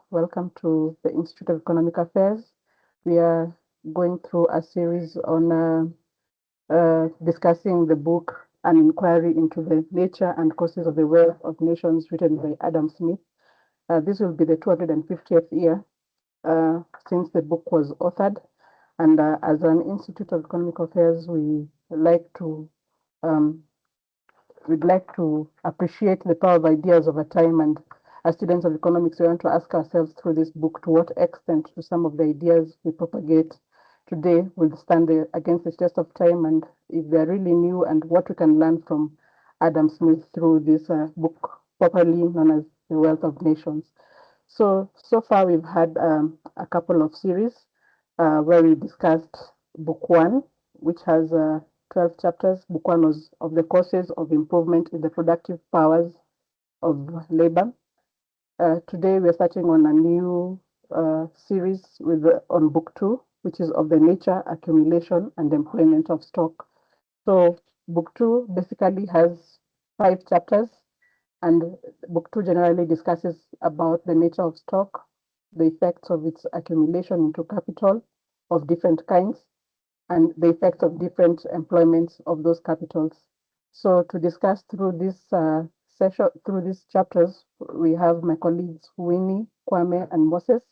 welcome to the Institute of Economic Affairs. We are going through a series on discussing the book An Inquiry into the Nature and Causes of the Wealth of Nations, written by Adam Smith. This will be the 250th year since the book was authored. And as an Institute of Economic Affairs, um, we'd like to appreciate the power of ideas over time. And as students of economics, we want to ask ourselves through this book to what extent do some of the ideas we propagate today will stand against the test of time, and if they're really new, and what we can learn from Adam Smith through this book, popularly known as The Wealth of Nations. So far we've had a couple of series where we discussed book one, which has 12 chapters. Book one was of the causes of improvement in the productive powers of labor. Today we're starting on a new series on book two, which is of the nature, accumulation, and employment of stock. So book two basically has 5 chapters, and book two generally discusses about the nature of stock, the effects of its accumulation into capital of different kinds, and the effects of different employments of those capitals. So to discuss through this session, through these chapters, we have my colleagues Winnie, Kwame, and Moses.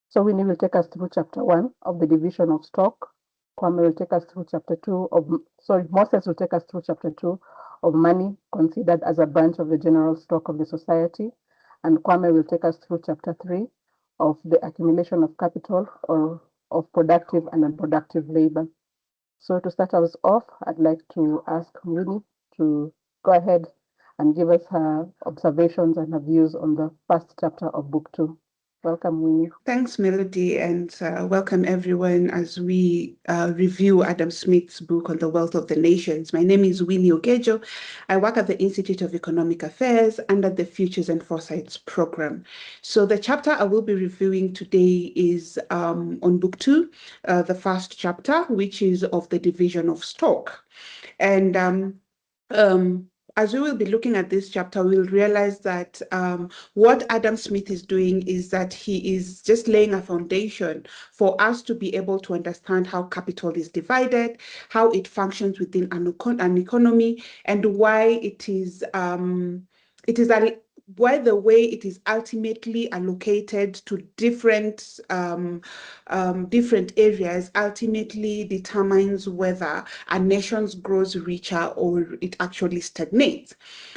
So Winnie will take us through chapter one of the division of stock. Kwame will take us through Moses will take us through chapter two of money considered as a branch of the general stock of the society. And Kwame will take us through chapter three of the accumulation of capital or of productive and unproductive labor. So to start us off, I'd like to ask Winnie to go ahead and give us her observations and her views on the first chapter of book two. Welcome, Winnie. Thanks, Melody, and welcome everyone as we review Adam Smith's book on the wealth of the nations. My name is Winnie Ogejo. I work at the Institute of Economic Affairs under the Futures and Foresights program. So the chapter I will be reviewing today is on book two, the first chapter, which is of the division of stock. And as we will be looking at this chapter, we'll realize that what Adam Smith is doing is that he is just laying a foundation for us to be able to understand how capital is divided, how it functions within an economy, and why why the way it is ultimately allocated to different areas ultimately determines whether a nation grows richer or it actually stagnates.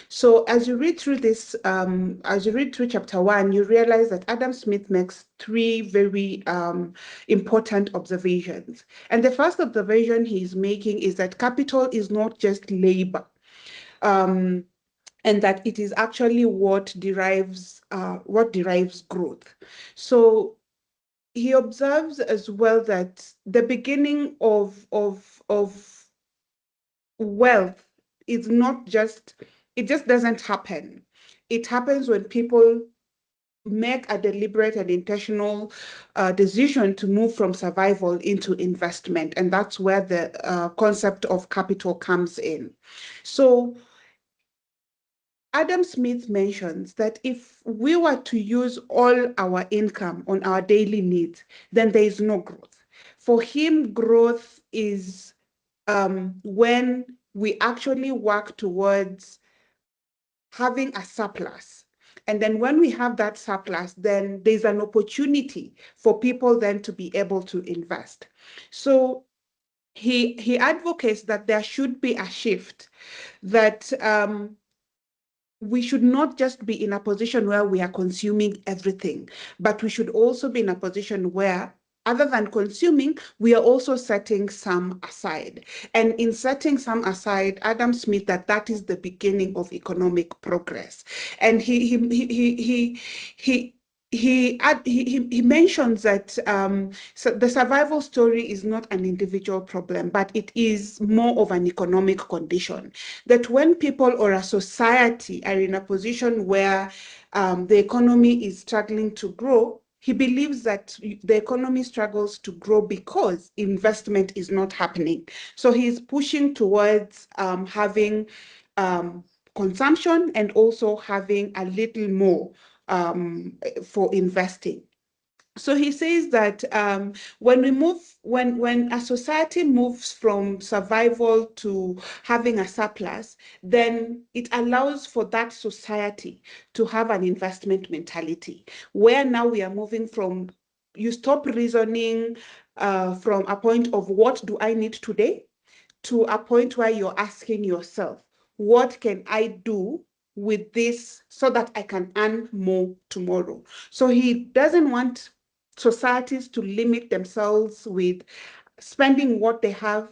So as you read through chapter one, you realize that Adam Smith makes three very important observations. And the first observation he's making is that capital is not just labor. And that it is actually what derives growth. So he observes as well that the beginning of wealth is not just, it just doesn't happen. It happens when people make a deliberate and intentional decision to move from survival into investment. And that's where the concept of capital comes in. So Adam Smith mentions that if we were to use all our income on our daily needs, then there is no growth. For him, growth is when we actually work towards having a surplus. And then when we have that surplus, then there's an opportunity for people then to be able to invest. So he advocates that there should be a shift, that we should not just be in a position where we are consuming everything, but we should also be in a position where, other than consuming, we are also setting some aside. And in setting some aside, Adam Smith, that is the beginning of economic progress. And he mentions that so the survival story is not an individual problem, but it is more of an economic condition. That when people or a society are in a position where the economy is struggling to grow, he believes that the economy struggles to grow because investment is not happening. So he's pushing towards having consumption and also having a little more for investing. So he says that when a society moves from survival to having a surplus, then it allows for that society to have an investment mentality, where now we are moving from, you stop reasoning from a point of what do I need today, to a point where you're asking yourself, what can I do with this so that I can earn more tomorrow? So he doesn't want societies to limit themselves with spending what they have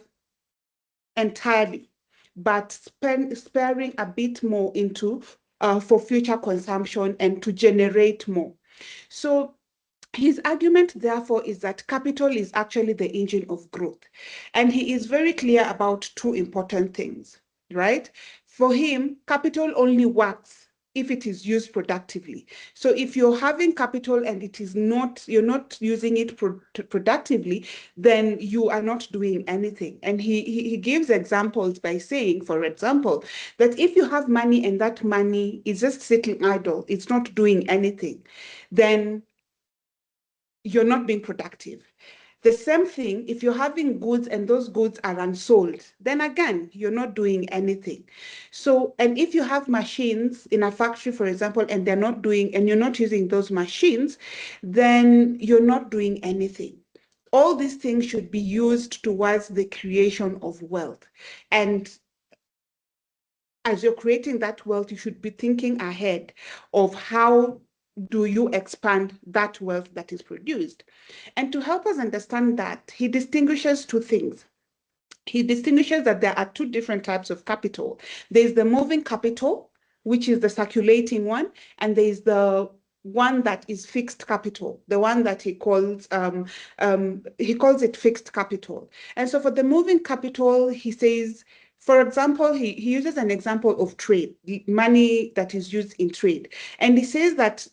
entirely, but sparing a bit more into for future consumption and to generate more. So his argument, therefore, is that capital is actually the engine of growth. And he is very clear about two important things, right? For him, capital only works if it is used productively. So if you're having capital and it is not, you're not using it productively, then you are not doing anything. And he gives examples by saying, for example, that if you have money and that money is just sitting idle, it's not doing anything, then you're not being productive. The same thing, if you're having goods and those goods are unsold, then again, you're not doing anything. So, and if you have machines in a factory, for example, and they're not doing, and you're not using those machines, then you're not doing anything. All these things should be used towards the creation of wealth. And as you're creating that wealth, you should be thinking ahead of how do you expand that wealth that is produced. And to help us understand that, he distinguishes two things. He distinguishes that there are two different types of capital. There's the moving capital, which is the circulating one, and there's the one that is fixed capital, the one that he calls it fixed capital. And so for the moving capital, he says, for example, he uses an example of trade, the money that is used in trade. And he says that,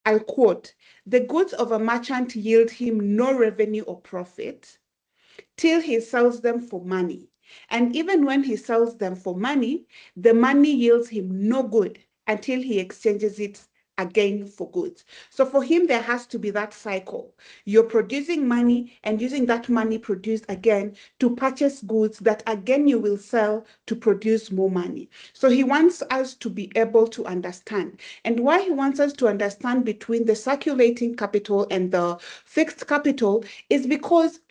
I'll quote, the goods of a merchant yield him no revenue or profit till he sells them for money. And even when he sells them for money, the money yields him no good until he exchanges it again for goods. So for him, there has to be that cycle. You're producing money and using that money produced again to purchase goods that again you will sell to produce more money. So he wants us to be able to understand. And why he wants us to understand between the circulating capital and the fixed capital is because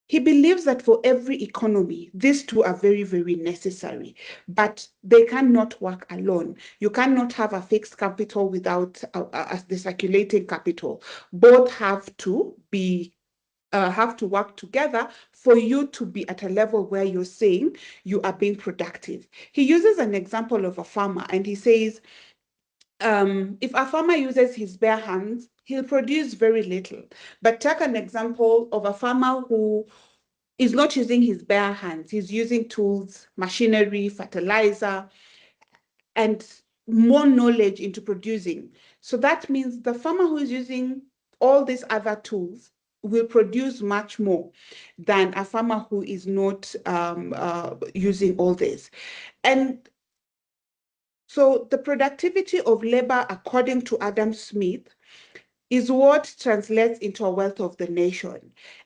he believes that for every economy, these two are very, very necessary, but they cannot work alone. You cannot have a fixed capital without the circulating capital. Both have to work together for you to be at a level where you're saying you are being productive. He uses an example of a farmer and he says, if a farmer uses his bare hands, he'll produce very little. But take an example of a farmer who is not using his bare hands. He's using tools, machinery, fertilizer, and more knowledge into producing. So that means the farmer who is using all these other tools will produce much more than a farmer who is not using all this. And so the productivity of labor, according to Adam Smith, is what translates into a wealth of the nation.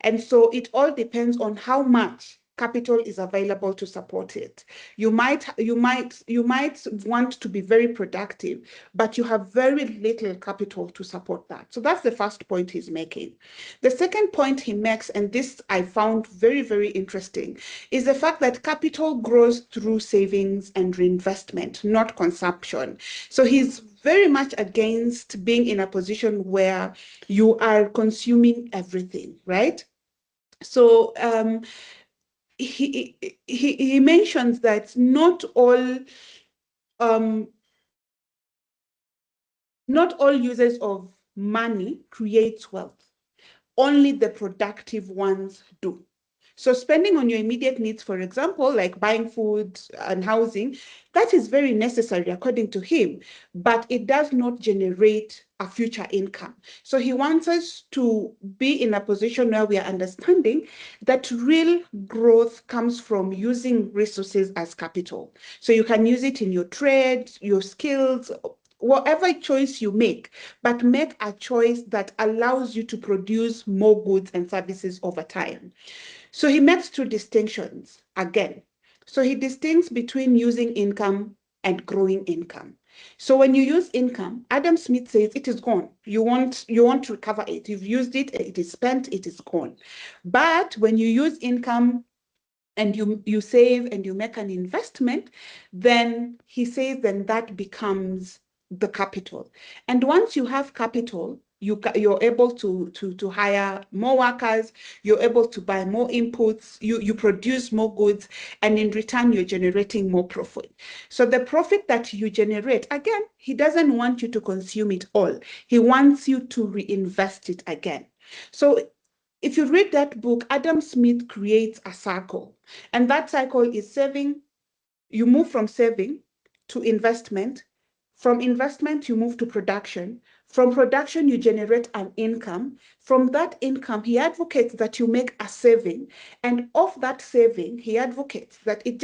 And so it all depends on how much capital is available to support it. You might want to be very productive, but you have very little capital to support that. So that's the first point he's making. The second point he makes, and this I found very, very interesting, is the fact that capital grows through savings and reinvestment, not consumption. So he's very much against being in a position where you are consuming everything, right? So he mentions that um, not all users of money create wealth. Only the productive ones do. So spending on your immediate needs, for example, like buying food and housing, that is very necessary according to him, but it does not generate a future income. So he wants us to be in a position where we are understanding that real growth comes from using resources as capital. So you can use it in your trade, your skills, whatever choice you make, but make a choice that allows you to produce more goods and services over time. So he makes two distinctions again. So he distincts between using income and growing income. So when you use income, Adam Smith says it is gone. You want to recover it. You've used it, it is spent, it is gone. But when you use income and you save and you make an investment, then he says then that becomes the capital. And once you have capital, you're able to hire more workers, you're able to buy more inputs, you produce more goods, and in return, you're generating more profit. So the profit that you generate, again, he doesn't want you to consume it all. He wants you to reinvest it again. So if you read that book, Adam Smith creates a cycle, and that cycle is saving. You move from saving to investment. From investment, you move to production. From production, you generate an income. From that income, he advocates that you make a saving. And of that saving, he advocates that it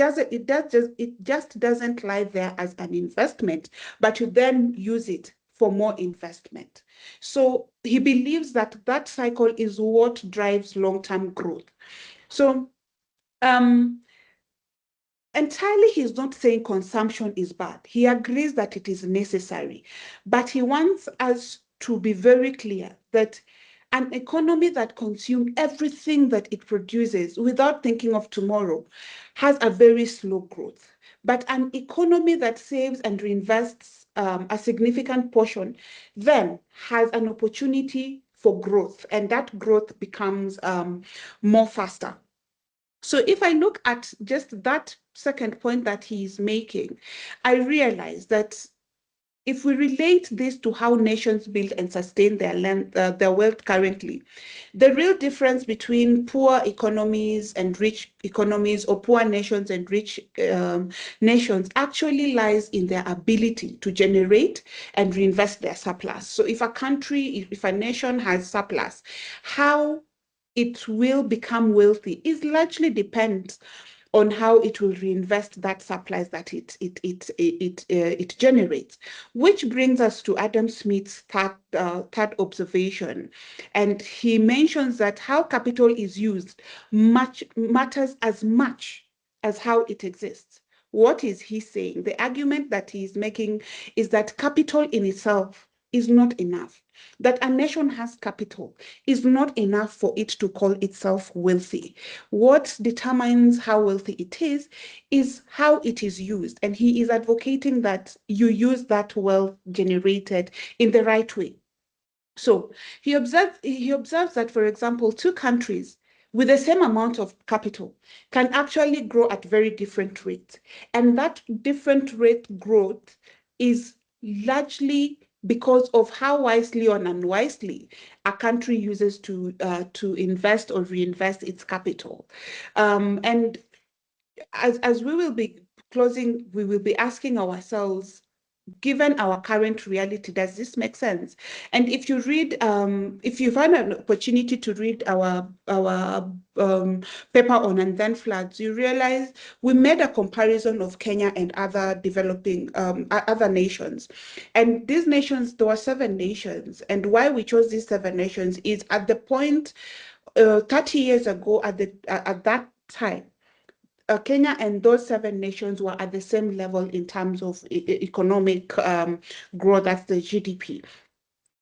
just doesn't lie there as an investment, but you then use it for more investment. So he believes that that cycle is what drives long-term growth. So entirely, he's not saying consumption is bad. He agrees that it is necessary, but he wants us to be very clear that an economy that consumes everything that it produces without thinking of tomorrow has a very slow growth. But an economy that saves and reinvests a significant portion then has an opportunity for growth, and that growth becomes more faster. So if I look at just that second point that he is making, I realize that if we relate this to how nations build and sustain their wealth currently, the real difference between poor economies and rich economies, or poor nations and rich nations, actually lies in their ability to generate and reinvest their surplus. So if a country, if a nation has surplus, how it will become wealthy is largely depends on how it will reinvest that surplus that it generates. Which brings us to Adam Smith's third observation, and he mentions that how capital is used matters as much as how it exists. What is he saying? The argument that he's making is that capital in itself is not enough. That a nation has capital is not enough for it to call itself wealthy. What determines how wealthy it is how it is used. And he is advocating that you use that wealth generated in the right way. So he observes that, for example, two countries with the same amount of capital can actually grow at very different rates. And that different rate growth is largely because of how wisely or unwisely a country uses to invest or reinvest its capital. And as we will be closing, we will be asking ourselves, given our current reality, does this make sense? And if you read, if you find an opportunity to read our paper on and then floods, you realize we made a comparison of Kenya and other developing other nations. And these nations, there were 7 nations. And why we chose these 7 nations is at the point 30 years ago, at that time, Kenya and those 7 nations were at the same level in terms of economic growth, that's the GDP.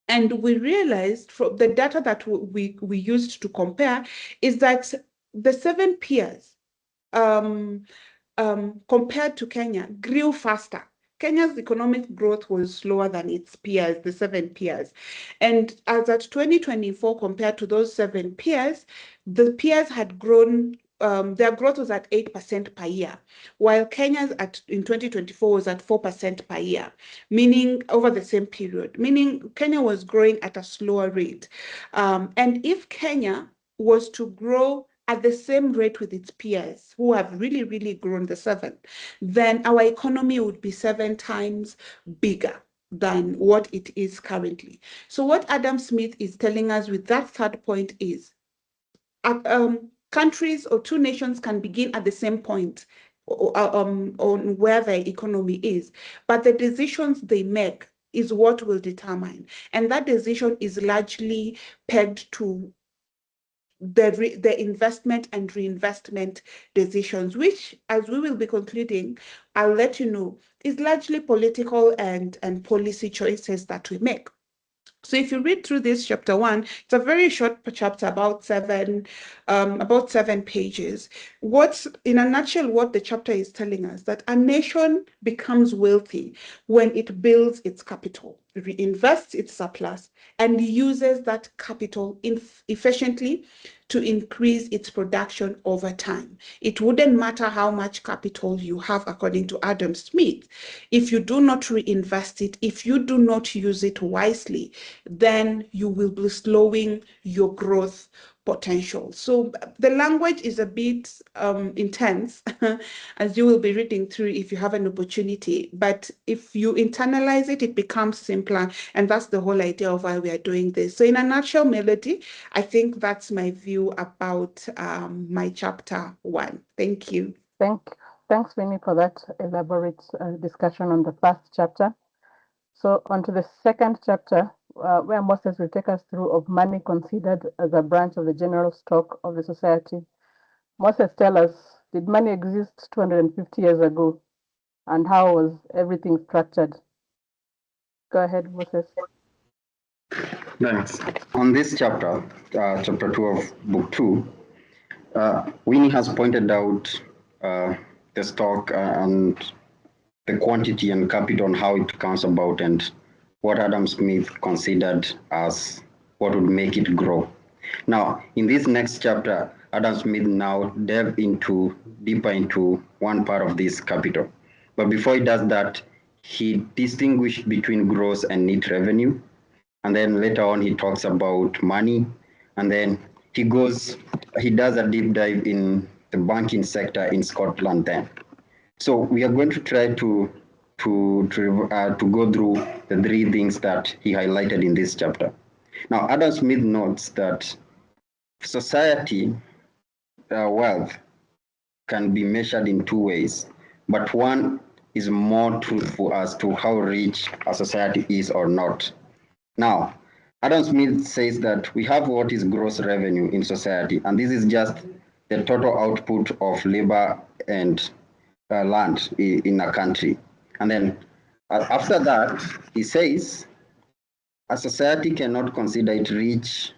And we realized from the data that we used to compare is that the 7 peers compared to Kenya grew faster. Kenya's economic growth was slower than its peers, the 7 peers. And as at 2024, compared to those 7 peers, the peers had grown, their growth was at 8% per year, while Kenya's in 2024 was at 4% per year, meaning over the same period, meaning Kenya was growing at a slower rate. And if Kenya was to grow at the same rate with its peers who have really, really grown the 7, then our economy would be 7 times bigger than what it is currently. So what Adam Smith is telling us with that third point is countries or 2 nations can begin at the same point on where their economy is, but the decisions they make is what will determine. And that decision is largely pegged to the investment and reinvestment decisions, which, as we will be concluding, I'll let you know, is largely political and policy choices that we make. So if you read through this chapter 1, it's a very short chapter, about seven pages. What's, in a nutshell, what the chapter is telling us, that a nation becomes wealthy when it builds its capital, reinvests its surplus, and uses that capital efficiently to increase its production over time. It wouldn't matter how much capital you have, according to Adam Smith. If you do not reinvest it, if you do not use it wisely, then you will be slowing your growth potential. So the language is a bit intense, as you will be reading through if you have an opportunity. But if you internalize it, it becomes simpler. And that's the whole idea of why we are doing this. So in a nutshell, Melody, I think that's my view about my chapter 1. Thank you. Thanks, Winnie, for that elaborate discussion on the first chapter. So on to the second chapter, where Moses will take us through of money considered as a branch of the general stock of the society. Moses, tell us, did money exist 250 years ago? And how was everything structured? Go ahead, Moses. Thanks. On this chapter, chapter 2 of book 2, Winnie has pointed out the stock and the quantity and capital and how it comes about, and what Adam Smith considered as what would make it grow. Now, in this next chapter, Adam Smith now delves deeper into one part of this capital. But before he does that, he distinguished between gross and net revenue. And then later on, he talks about money. And then he does a deep dive in the banking sector in Scotland then. So we are going to try to go through the three things that he highlighted in this chapter. Now, Adam Smith notes that society wealth can be measured in two ways, but one is more truthful as to how rich a society is or not. Now, Adam Smith says that we have what is gross revenue in society, and this is just the total output of labor and land in a country. And then after that, he says a society cannot consider it rich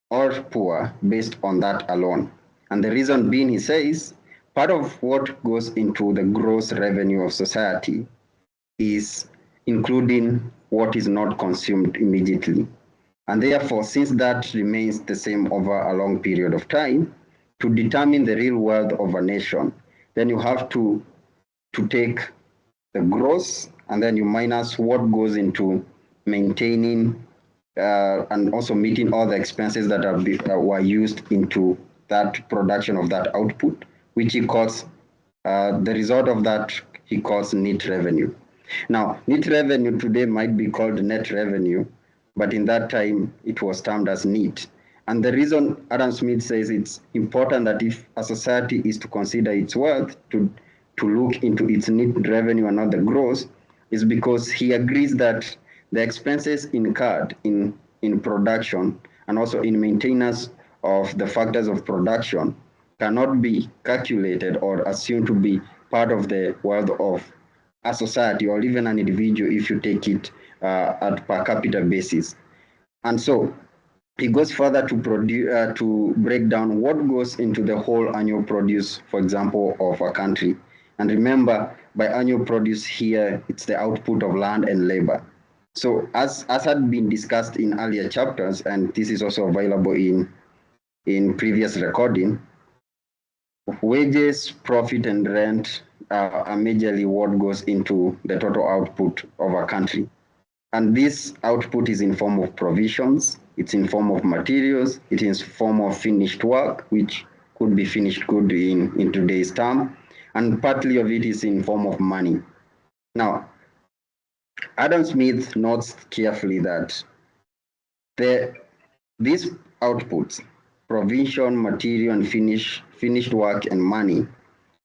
or poor based on that alone. And the reason being, he says, part of what goes into the gross revenue of society is including what is not consumed immediately. And therefore, since that remains the same over a long period of time, to determine the real wealth of a nation, then you have to take the gross, and then you minus what goes into maintaining and also meeting all the expenses that were used into that production of that output, which he calls, the result of that he calls net revenue. Now, net revenue today might be called net revenue, but in that time it was termed as net. And the reason Adam Smith says it's important that if a society is to consider its wealth, to look into its net revenue and not the gross, is because he agrees that the expenses incurred in production and also in maintenance of the factors of production cannot be calculated or assumed to be part of the wealth of a society or even an individual if you take it at per capita basis. And so he goes further to break down what goes into the whole annual produce, for example, of a country. And remember, by annual produce here, it's the output of land and labor. So as had been discussed in earlier chapters, and this is also available in previous recording, wages, profit, and rent are majorly what goes into the total output of a country. And this output is in form of provisions, it's in form of materials, it is in form of finished work, which could be finished good in today's term, and partly of it is in form of money. Now, Adam Smith notes carefully that these outputs, provision, material, and finished work and money,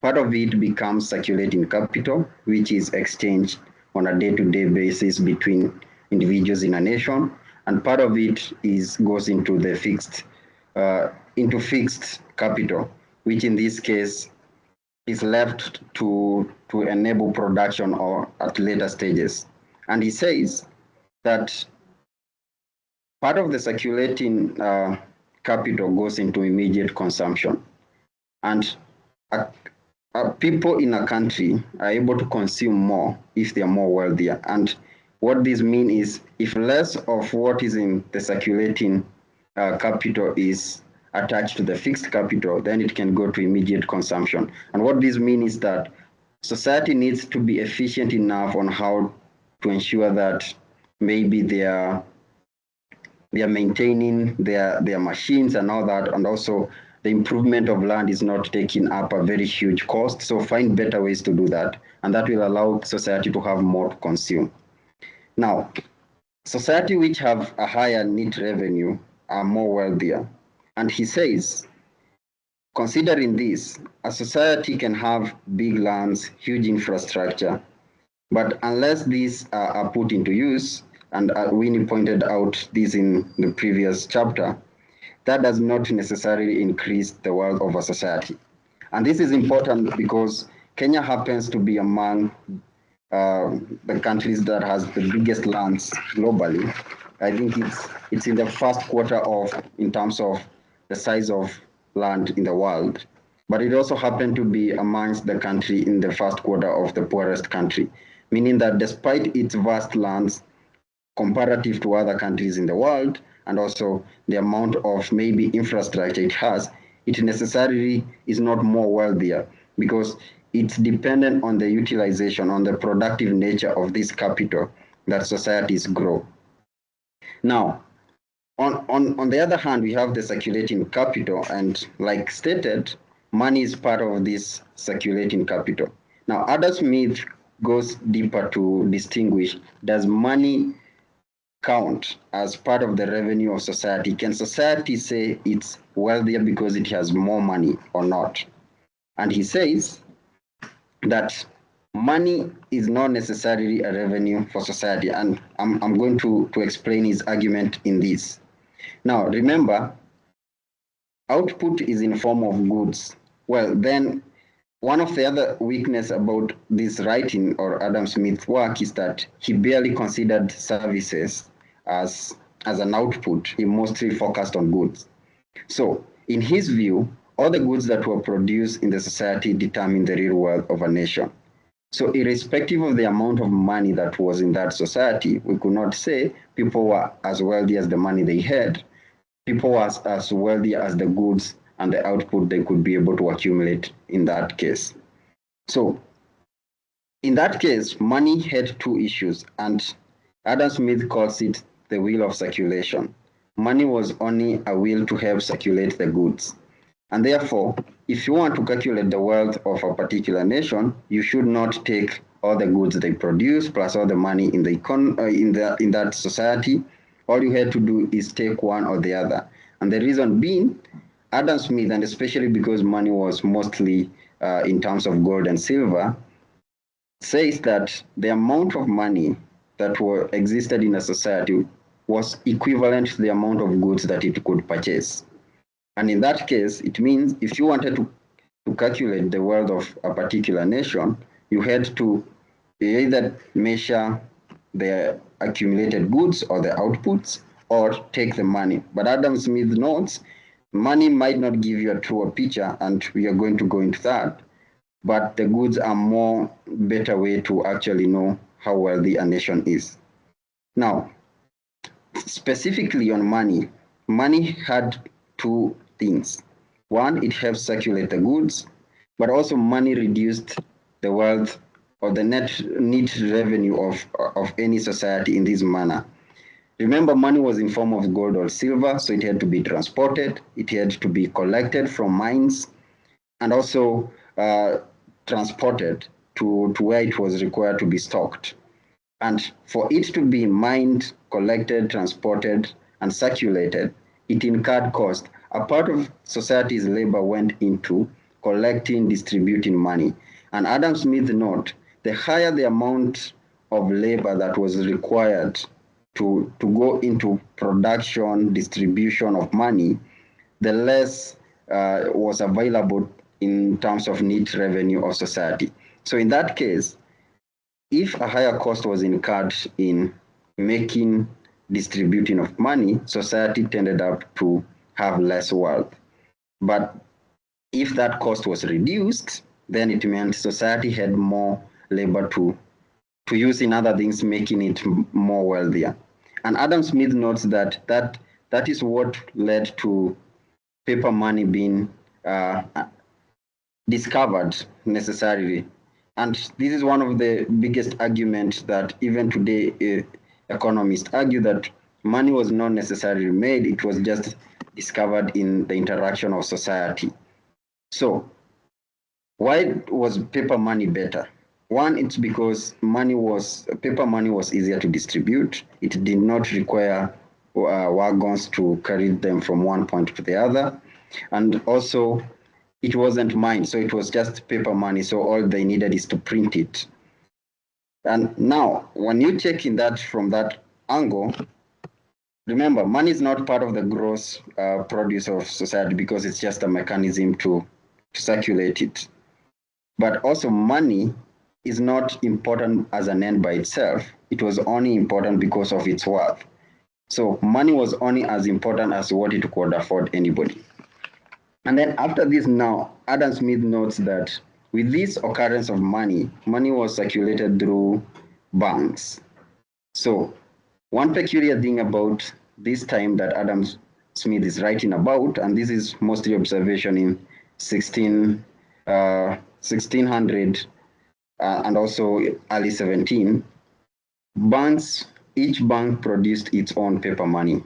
part of it becomes circulating capital, which is exchanged on a day-to-day basis between individuals in a nation, and part of it goes into fixed capital, which in this case is left to enable production or at later stages. And he says that part of the circulating capital goes into immediate consumption. And people in a country are able to consume more if they are more wealthier. And what this means is if less of what is in the circulating capital is attached to the fixed capital, then it can go to immediate consumption. And what this means is that society needs to be efficient enough on how to ensure that maybe they are maintaining their machines and all that, and also the improvement of land is not taking up a very huge cost. So find better ways to do that, and that will allow society to have more to consume. Now, society which have a higher net revenue are more wealthier. And he says, considering this, a society can have big lands, huge infrastructure, but unless these are put into use, and Winnie pointed out this in the previous chapter, that does not necessarily increase the wealth of a society. And this is important because Kenya happens to be among the countries that has the biggest lands globally. I think it's in the first quarter in terms of the size of land in the world. But it also happened to be amongst the country in the first quarter of the poorest country, meaning that despite its vast lands, comparative to other countries in the world, and also the amount of maybe infrastructure it has, it necessarily is not more wealthier because it's dependent on the utilization, on the productive nature of this capital that societies grow. Now, on the other hand, we have the circulating capital, and like stated, money is part of this circulating capital. Now, Adam Smith goes deeper to distinguish, does money count as part of the revenue of society? Can society say it's wealthier because it has more money or not? And he says that money is not necessarily a revenue for society. And I'm going to explain his argument in this. Now, remember, output is in form of goods. Well, then one of the other weakness about this writing or Adam Smith's work is that he barely considered services as an output. He mostly focused on goods. So in his view, all the goods that were produced in the society determine the real wealth of a nation. So irrespective of the amount of money that was in that society, we could not say people were as wealthy as the money they had. People were as wealthy as the goods and the output they could be able to accumulate in that case. So in that case, money had two issues, and Adam Smith calls it the wheel of circulation. Money was only a wheel to help circulate the goods. And therefore, if you want to calculate the wealth of a particular nation, you should not take all the goods they produce plus all the money in that society. All you had to do is take one or the other. And the reason being, Adam Smith, and especially because money was mostly in terms of gold and silver, says that the amount of money that existed in a society was equivalent to the amount of goods that it could purchase. And in that case, it means if you wanted to calculate the wealth of a particular nation, you had to either measure the accumulated goods or the outputs or take the money. But Adam Smith notes, money might not give you a truer picture, and we are going to go into that, but the goods are more better way to actually know how wealthy a nation is. Now, specifically on money, money had two things. One, it helps circulate the goods, but also money reduced the wealth or the net revenue of any society in this manner. Remember, money was in form of gold or silver, so it had to be transported, it had to be collected from mines, and also transported to where it was required to be stocked. And for it to be mined, collected, transported, and circulated, it incurred cost. A part of society's labor went into collecting, distributing money. And Adam Smith noted, the higher the amount of labor that was required to go into production, distribution of money, the less was available in terms of net revenue of society. So in that case, if a higher cost was incurred in making, distributing of money, society tended up to have less wealth. But if that cost was reduced, then it meant society had more labor to use in other things, making it more wealthier. And Adam Smith notes that is what led to paper money being discovered necessarily. And this is one of the biggest arguments that even today economists argue, that money was not necessarily made, it was just discovered in the interaction of society. So why was paper money better? One, it's because paper money was easier to distribute. It did not require wagons to carry them from one point to the other. And also, it wasn't mined, so it was just paper money. So all they needed is to print it. And now, when you check in that from that angle, remember, money is not part of the gross produce of society because it's just a mechanism to circulate it. But also, money is not important as an end by itself. It was only important because of its worth. So money was only as important as what it could afford anybody. And then after this now, Adam Smith notes that with this occurrence of money, money was circulated through banks. So one peculiar thing about this time that Adam Smith is writing about, and this is mostly observation in 1600 and also early 17, each bank produced its own paper money.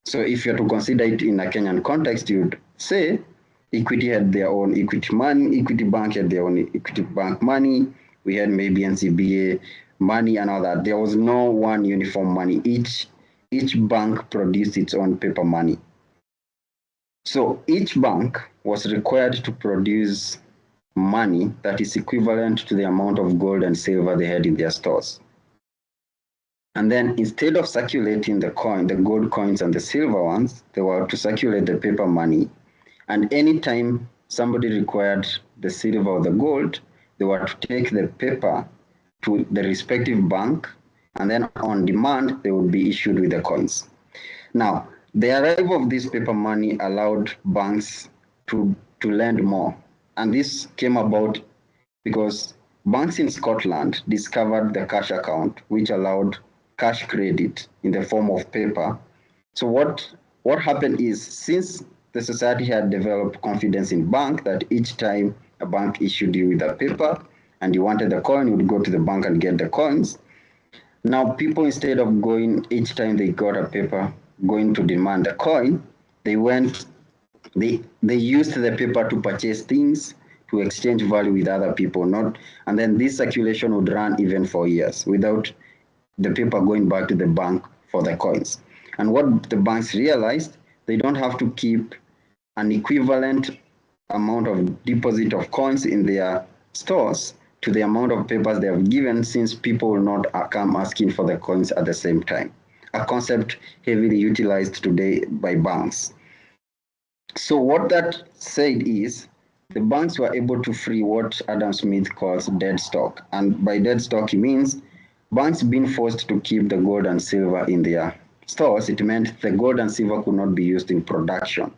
So if you're to consider it in a Kenyan context, you'd say Equity had their own equity money, Equity Bank had their own Equity Bank money, we had maybe NCBA money and all that. There was no one uniform money. Each bank produced its own paper money. So each bank was required to produce money that is equivalent to the amount of gold and silver they had in their stores. And then instead of circulating the gold coins and the silver ones, they were to circulate the paper money. And anytime somebody required the silver or the gold, they were to take the paper to the respective bank, and then on demand, they would be issued with the coins. Now, the arrival of this paper money allowed banks to lend more. And this came about because banks in Scotland discovered the cash account, which allowed cash credit in the form of paper. So what happened is, since the society had developed confidence in bank, that each time a bank issued you with a paper and you wanted the coin, you would go to the bank and get the coins. Now people, instead of going each time they got a paper, going to demand the coin, they used the paper to purchase things, to exchange value with other people, and then this circulation would run even for years without the paper going back to the bank for the coins. And what the banks realized, they don't have to keep an equivalent amount of deposit of coins in their stores to the amount of papers they have given, since people will not come asking for the coins at the same time. A concept heavily utilized today by banks. So what that said is, the banks were able to free what Adam Smith calls dead stock. And by dead stock, he means banks being forced to keep the gold and silver in their stores. It meant the gold and silver could not be used in production.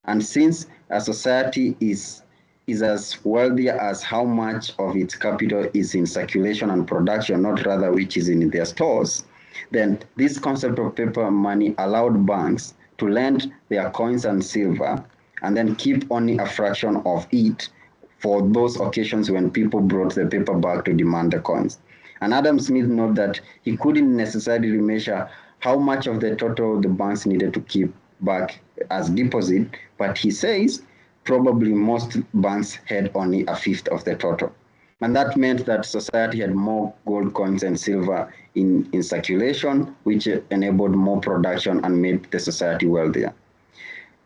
And since a society is as wealthy as how much of its capital is in circulation and production, not rather which is in their stores, then this concept of paper money allowed banks to lend their coins and silver and then keep only a fraction of it for those occasions when people brought the paper back to demand the coins. And Adam Smith noted that he couldn't necessarily measure how much of the total the banks needed to keep back as deposit, but he says probably most banks had only a fifth of the total. And that meant that society had more gold coins and silver in circulation, which enabled more production and made the society wealthier.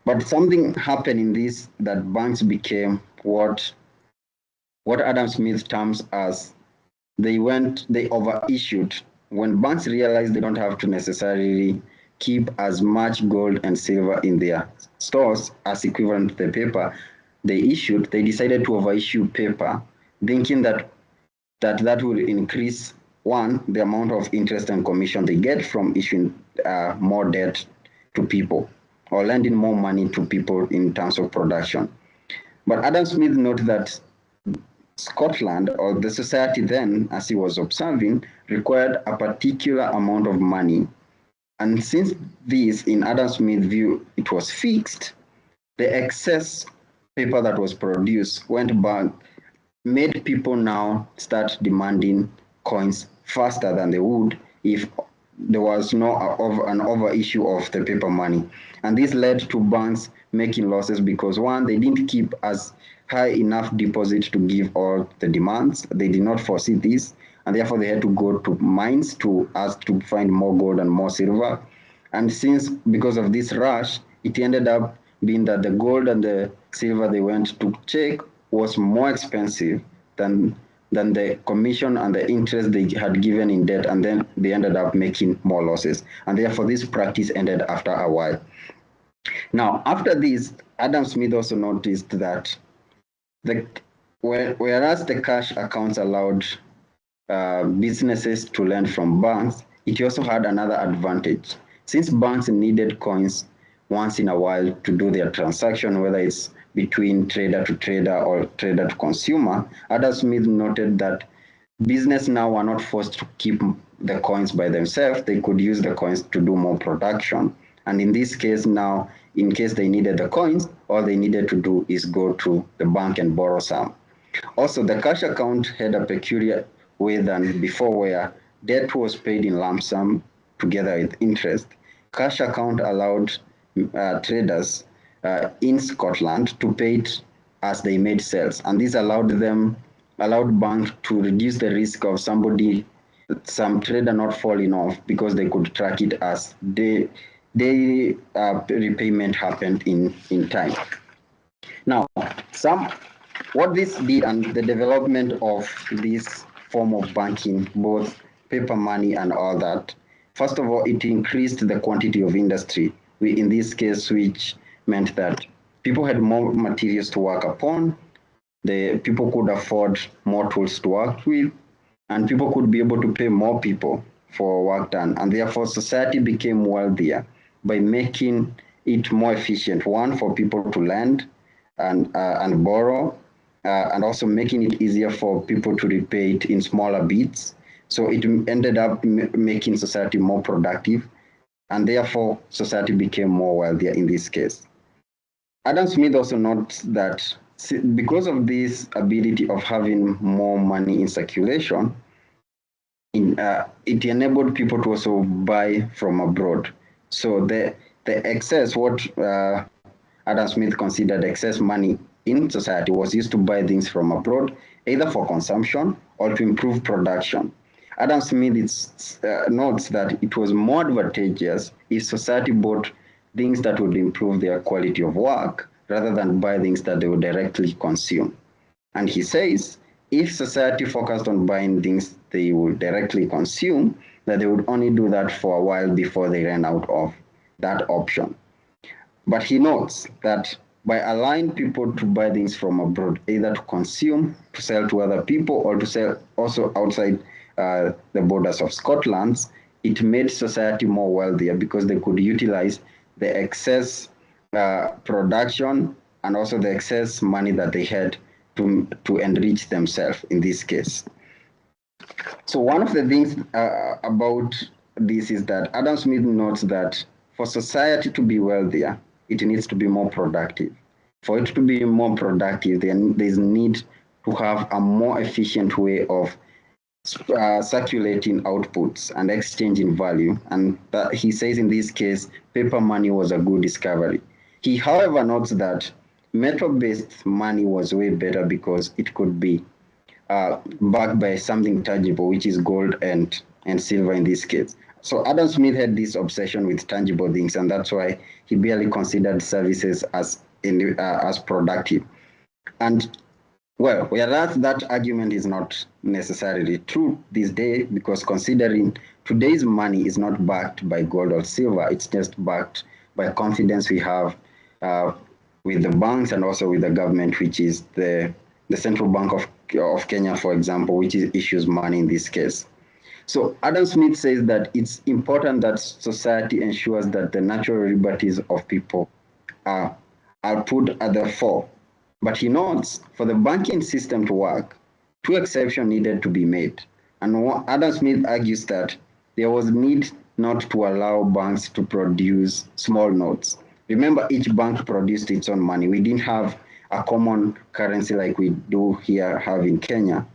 But something happened in this, that banks became what Adam Smith terms as they overissued. When banks realized they don't have to necessarily keep as much gold and silver in their stores as equivalent to the paper they issued, they decided to overissue paper, thinking that will increase, one, the amount of interest and commission they get from issuing more debt to people or lending more money to people in terms of production. But Adam Smith noted that Scotland, or the society then, as he was observing, required a particular amount of money. And since this, in Adam Smith's view, it was fixed, the excess paper that was produced went back, made people now start demanding coins faster than they would if there was no an overissue of the paper money. And this led to banks making losses because, one, they didn't keep as high enough deposit to give all the demands. They did not foresee this, and therefore they had to go to mines to ask to find more gold and more silver. And since, because of this rush, it ended up being that the gold and the silver they went to check was more expensive than the commission and the interest they had given in debt, and then they ended up making more losses. And therefore, this practice ended after a while. Now, after this, Adam Smith also noticed that whereas the cash accounts allowed businesses to lend from banks, it also had another advantage. Since banks needed coins once in a while to do their transaction, whether it's between trader to trader or trader to consumer, Adam Smith noted that business now were not forced to keep the coins by themselves. They could use the coins to do more production. And in this case now, in case they needed the coins, all they needed to do is go to the bank and borrow some. Also, the cash account had a peculiar way than before, where debt was paid in lump sum together with interest. Cash account allowed traders in Scotland to pay it as they made sales, and this allowed banks to reduce the risk of some trader not falling off, because they could track it as daily repayment happened in time. Now, what this did, and the development of this form of banking, both paper money and all that, first of all, it increased the quantity of industry. In this case, which meant that people had more materials to work upon, the people could afford more tools to work with, and people could be able to pay more people for work done. And therefore, society became wealthier by making it more efficient, one, for people to lend and borrow, and also making it easier for people to repay it in smaller bits. So it ended up making society more productive, and therefore society became more wealthier in this case. Adam Smith also notes that because of this ability of having more money in circulation, it enabled people to also buy from abroad. So the excess, what Adam Smith considered excess money in society, was used to buy things from abroad, either for consumption or to improve production. Adam Smith notes that it was more advantageous if society bought things that would improve their quality of work rather than buy things that they would directly consume. And he says, if society focused on buying things they would directly consume, that they would only do that for a while before they ran out of that option. But he notes that by allowing people to buy things from abroad, either to consume, to sell to other people, or to sell also outside the borders of Scotland, it made society more wealthier because they could utilize the excess production and also the excess money that they had to enrich themselves in this case. So one of the things about this is that Adam Smith notes that for society to be wealthier, it needs to be more productive. For it to be more productive, there's need to have a more efficient way of circulating outputs and exchanging value. And he says in this case, paper money was a good discovery. He, however, notes that metal-based money was way better because it could be backed by something tangible, which is gold and silver in this case. So Adam Smith had this obsession with tangible things, and that's why he barely considered services as productive. And Well, whereas that argument is not necessarily true this day, because considering today's money is not backed by gold or silver, it's just backed by confidence we have with the banks and also with the government, which is the Central Bank of Kenya, for example, which issues money in this case. So Adam Smith says that it's important that society ensures that the natural liberties of people are, are put at the fore. But he notes for the banking system to work, two exceptions needed to be made. And Adam Smith argues that there was need not to allow banks to produce small notes. Remember, each bank produced its own money. We didn't have a common currency like we do here have in Kenya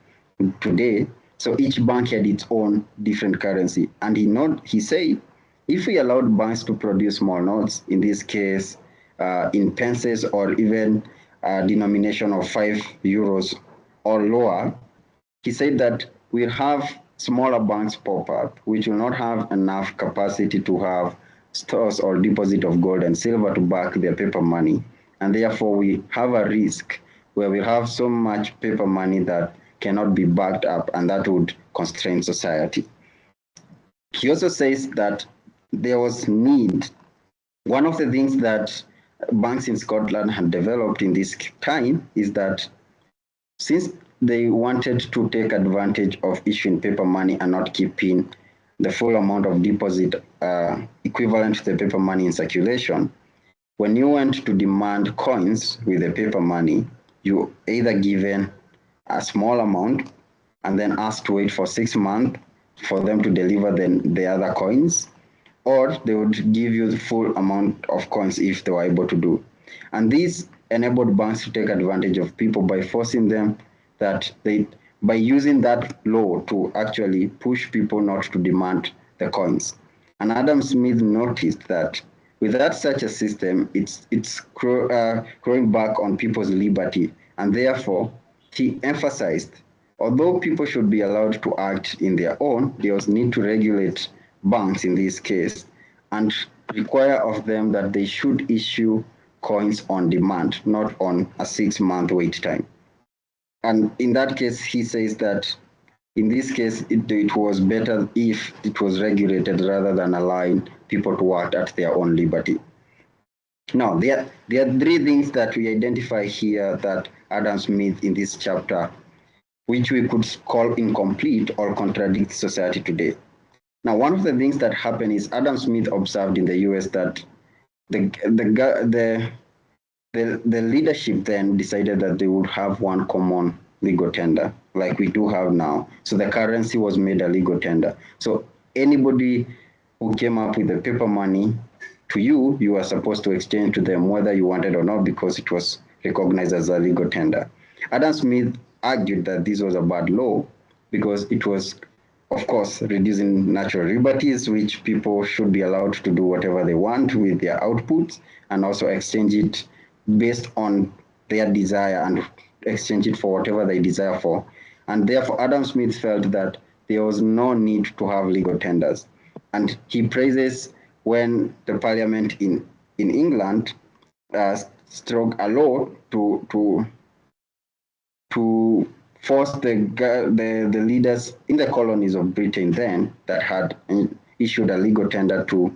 today. So each bank had its own different currency. And he said, if we allowed banks to produce small notes, in this case, in pences or even a denomination of 5 euros or lower, he said that we'll have smaller banks pop up, which will not have enough capacity to have stores or deposit of gold and silver to back their paper money. And therefore, we have a risk where we have so much paper money that cannot be backed up, and that would constrain society. He also says that there was need. One of the things that banks in Scotland had developed in this time is that since they wanted to take advantage of issuing paper money and not keeping the full amount of deposit equivalent to the paper money in circulation, when you went to demand coins with the paper money, you either given a small amount and then asked to wait for 6 months for them to deliver the other coins, or they would give you the full amount of coins if they were able to do. And this enabled banks to take advantage of people by forcing them by using that law to actually push people not to demand the coins. And Adam Smith noticed that without such a system, it's crowing back on people's liberty. And therefore, he emphasized, although people should be allowed to act in their own, there was need to regulate banks in this case and require of them that they should issue coins on demand, not on a 6-month wait time. And in that case, he says that in this case, it was better if it was regulated rather than allowing people to act at their own liberty. Now, there are 3 things that we identify here that Adam Smith in this chapter, which we could call incomplete or contradict society today. Now, one of the things that happened is Adam Smith observed in the US that the leadership then decided that they would have one common legal tender, like we do have now. So the currency was made a legal tender. So anybody who came up with the paper money to you, you were supposed to exchange to them whether you wanted or not, because it was recognized as a legal tender. Adam Smith argued that this was a bad law because it was, of course, reducing natural liberties, which people should be allowed to do whatever they want with their outputs and also exchange it based on their desire and exchange it for whatever they desire for. And therefore, Adam Smith felt that there was no need to have legal tenders. And he praises when the parliament in England struck a law to force the leaders in the colonies of Britain then that had issued a legal tender to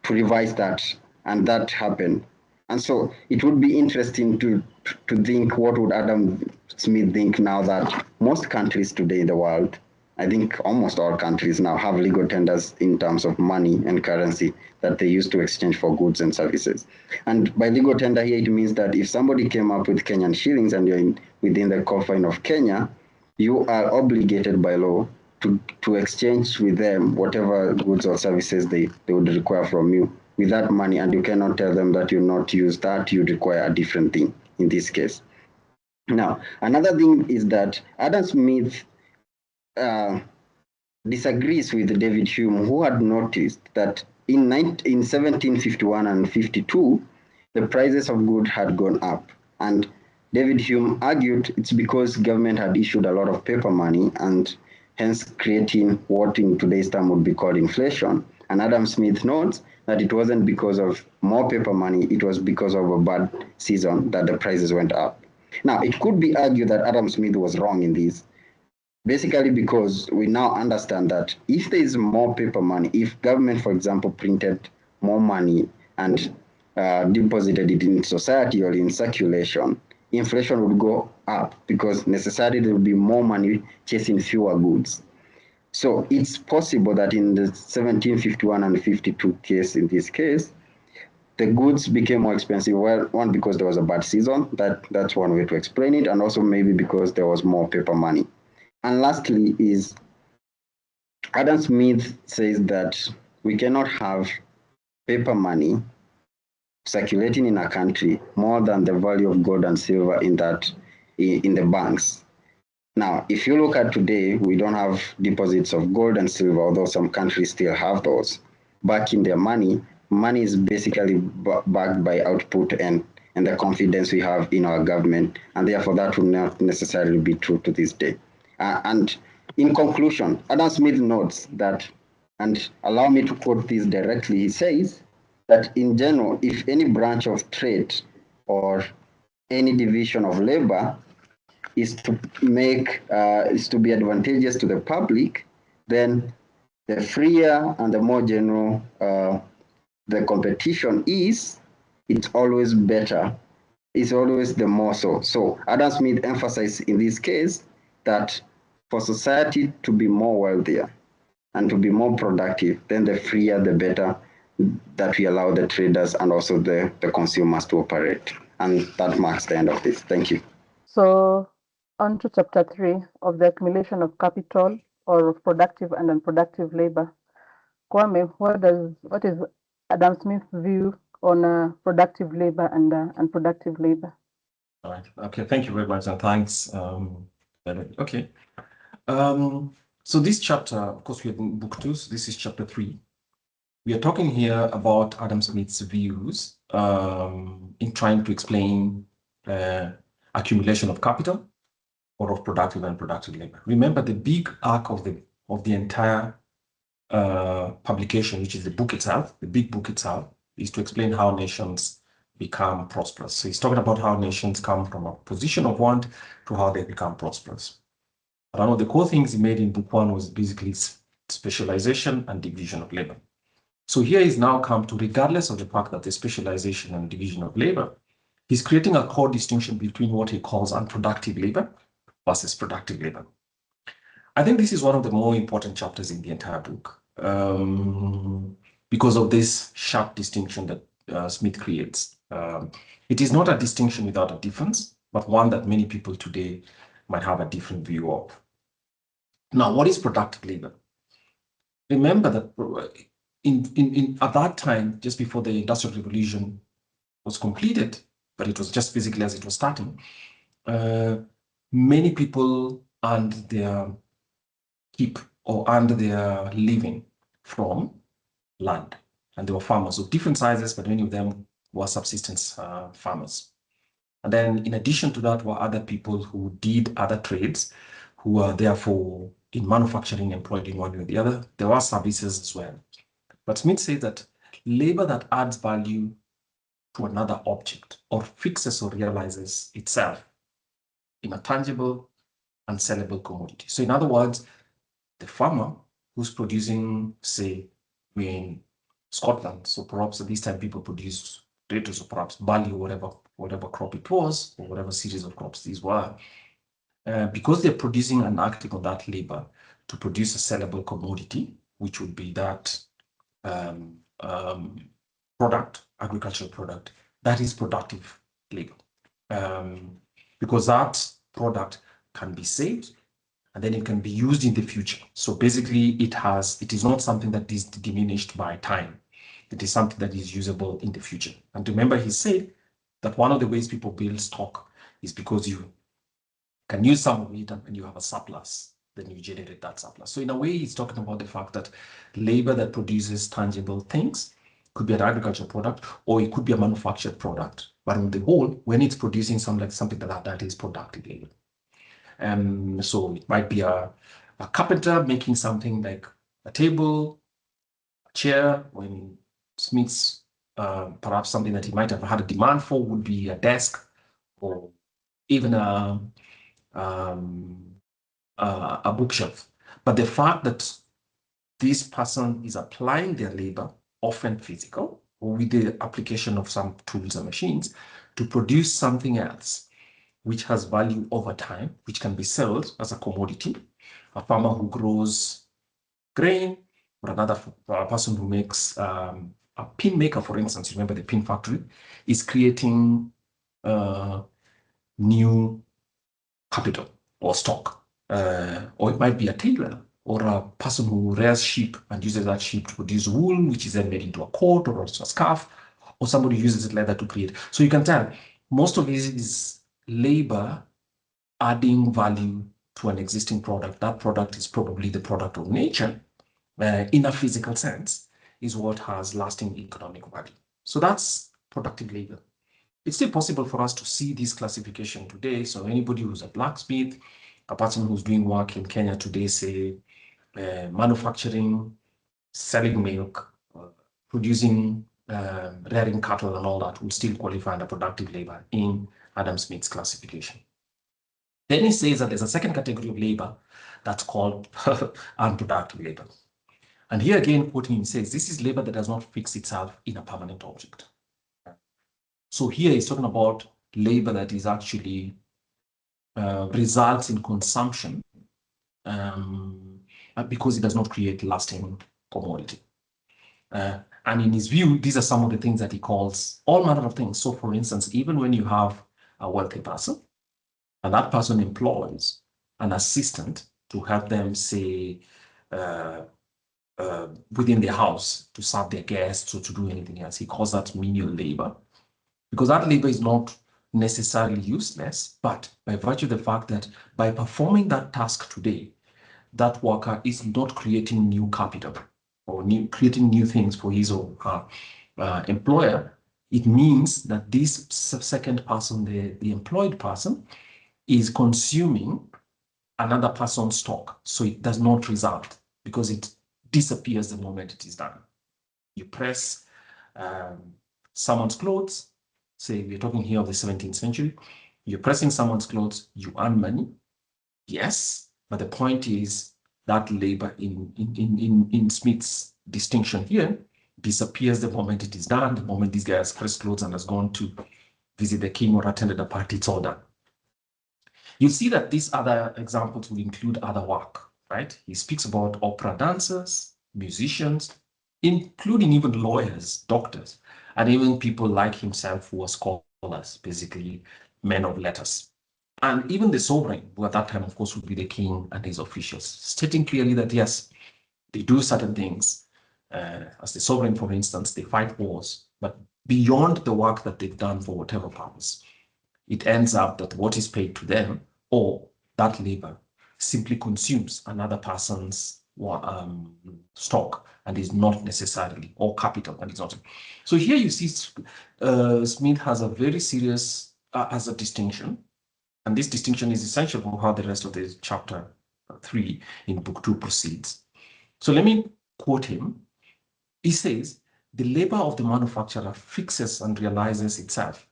revise that, and that happened. And so it would be interesting to think, what would Adam Smith think now that most countries today in the world, I think almost all countries now, have legal tenders in terms of money and currency that they use to exchange for goods and services. And by legal tender here, it means that if somebody came up with Kenyan shillings and you're within the confine of Kenya, you are obligated by law to exchange with them whatever goods or services they would require from you with that money, and you cannot tell them that you not use that, you require a different thing in this case. Now, another thing is that Adam Smith disagrees with David Hume, who had noticed that in 1751 and 52, the prices of goods had gone up. And David Hume argued it's because government had issued a lot of paper money and hence creating what in today's term would be called inflation. And Adam Smith notes that it wasn't because of more paper money, it was because of a bad season that the prices went up. Now, it could be argued that Adam Smith was wrong in this, basically because we now understand that if there is more paper money, if government, for example, printed more money and deposited it in society or in circulation, inflation would go up because necessarily there will be more money chasing fewer goods. So it's possible that in the 1751 and 52 case, in this case, the goods became more expensive. Well, one, because there was a bad season. That's one way to explain it. And also maybe because there was more paper money. And lastly is Adam Smith says that we cannot have paper money circulating in a country more than the value of gold and silver in the banks. Now, if you look at today, we don't have deposits of gold and silver, although some countries still have those. Backing their money, money is basically backed by output and the confidence we have in our government, and therefore that will not necessarily be true to this day. And in conclusion, Adam Smith notes that, and allow me to quote this directly, he says that in general, if any branch of trade or any division of labor is to be advantageous to the public, then the freer and the more general the competition is, it's always better. It's always the more so. So Adam Smith emphasized in this case that for society to be more wealthier and to be more productive, then the freer, the better that we allow the traders and also the consumers to operate. And that marks the end of this. Thank you. So on to chapter 3 of the accumulation of capital or of productive and unproductive labor. Kwame, what is Adam Smith's view on productive labor and unproductive labor? All right. Okay. Thank you very much, and thanks. Okay. So this chapter, of course, we have in book 2. So this is chapter 3. We are talking here about Adam Smith's views in trying to explain accumulation of capital or of productive and unproductive labor. Remember, the big arc of the entire publication, which is the book itself, the big book itself, is to explain how nations become prosperous. So he's talking about how nations come from a position of want to how they become prosperous. But one of the core things he made in book 1 was basically specialization and division of labor. So here he's now come to, regardless of the fact that the specialization and division of labor, he's creating a core distinction between what he calls unproductive labor versus productive labor. I think this is one of the more important chapters in the entire book because of this sharp distinction that Smith creates. It is not a distinction without a difference, but one that many people today might have a different view of. Now, what is productive labor? Remember that at that time, just before the Industrial Revolution was completed, but it was just physically as it was starting, many people earned their keep or earned their living from land. And they were farmers of different sizes, but many of them were subsistence farmers. And then in addition to that were other people who did other trades, who were therefore in manufacturing employed in one way or the other. There were services as well. But Smith says that labor that adds value to another object or fixes or realizes itself in a tangible and sellable commodity. So in other words, the farmer who's producing, say, in Scotland, so perhaps at this time people produce potatoes or perhaps barley or whatever crop it was, or whatever series of crops these were, because they're producing and acting on that labor to produce a sellable commodity, which would be that product, agricultural product, that is productive labor. Because that product can be saved and then it can be used in the future. So basically it is not something that is diminished by time. It is something that is usable in the future. And remember, he said that one of the ways people build stock is because you can use some of it and when you have a surplus, then you generate that surplus. So in a way, he's talking about the fact that labor that produces tangible things could be an agricultural product or it could be a manufactured product. But on the whole, when it's producing something that is productive labor. So it might be a carpenter making something like a table, a chair. When Smith's perhaps something that he might have had a demand for would be a desk or even a bookshelf. But the fact that this person is applying their labor, often physical, or with the application of some tools and machines, to produce something else which has value over time, which can be sold as a commodity. A farmer who grows grain, or another person who makes a pin maker, for instance, remember the pin factory, is creating new capital or stock. Or it might be a tailor or a person who rears sheep and uses that sheep to produce wool, which is then made into a coat or a scarf, or somebody uses leather to create. So you can tell most of this is labor adding value to an existing product. That product is probably the product of nature in a physical sense, is what has lasting economic value. So that's productive labor. It's still possible for us to see this classification today. So anybody who's a blacksmith, a person who's doing work in Kenya today, say manufacturing, selling milk, producing, rearing cattle and all that will still qualify under productive labor in Adam Smith's classification. Then he says that there's a second category of labor that's called unproductive labor. And here again, quoting him, says, this is labor that does not fix itself in a permanent object. So here he's talking about labor that is actually results in consumption because it does not create lasting commodity. And in his view, these are some of the things that he calls all manner of things. So for instance, even when you have a wealthy person, and that person employs an assistant to help them, say, within their house to serve their guests or to do anything else, he calls that menial labor. Because that labor is not necessarily useless, but by virtue of the fact that by performing that task today, that worker is not creating new capital or creating new things for his or her employer, it means that this second person, the employed person, is consuming another person's stock. So it does not result because it disappears the moment it is done. You press someone's clothes, say we're talking here of the 17th century, you're pressing someone's clothes, you earn money, yes, but the point is that labor in Smith's distinction here disappears the moment it is done, the moment this guy has pressed clothes and has gone to visit the king or attended a party, it's all done. You see that these other examples will include other work, right? He speaks about opera dancers, musicians, including even lawyers, doctors, and even people like himself who are scholars, basically men of letters. And even the sovereign, who at that time, of course, would be the king and his officials, stating clearly that, yes, they do certain things. As the sovereign, for instance, they fight wars, but beyond the work that they've done for whatever purpose, it ends up that what is paid to them or that labor simply consumes another person's stock and is not necessarily, or capital, and it's not. So here you see Smith has a very serious, as a distinction, and this distinction is essential for how the rest of the chapter 3 in book 2 proceeds. So let me quote him. He says, the labor of the manufacturer fixes and realizes itself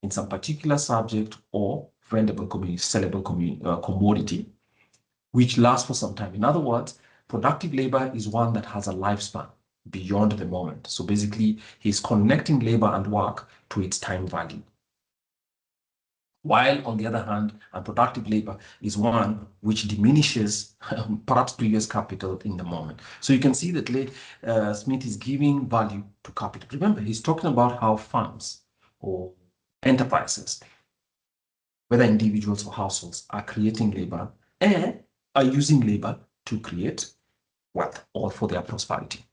in some particular subject or vendable, sellable commodity, which lasts for some time. In other words, productive labor is one that has a lifespan beyond the moment. So basically, he's connecting labor and work to its time value. While on the other hand, unproductive labor is one which diminishes perhaps previous capital in the moment. So you can see that Smith is giving value to capital. Remember, he's talking about how firms or enterprises, whether individuals or households, are creating labor and are using labor to create wealth or for their prosperity.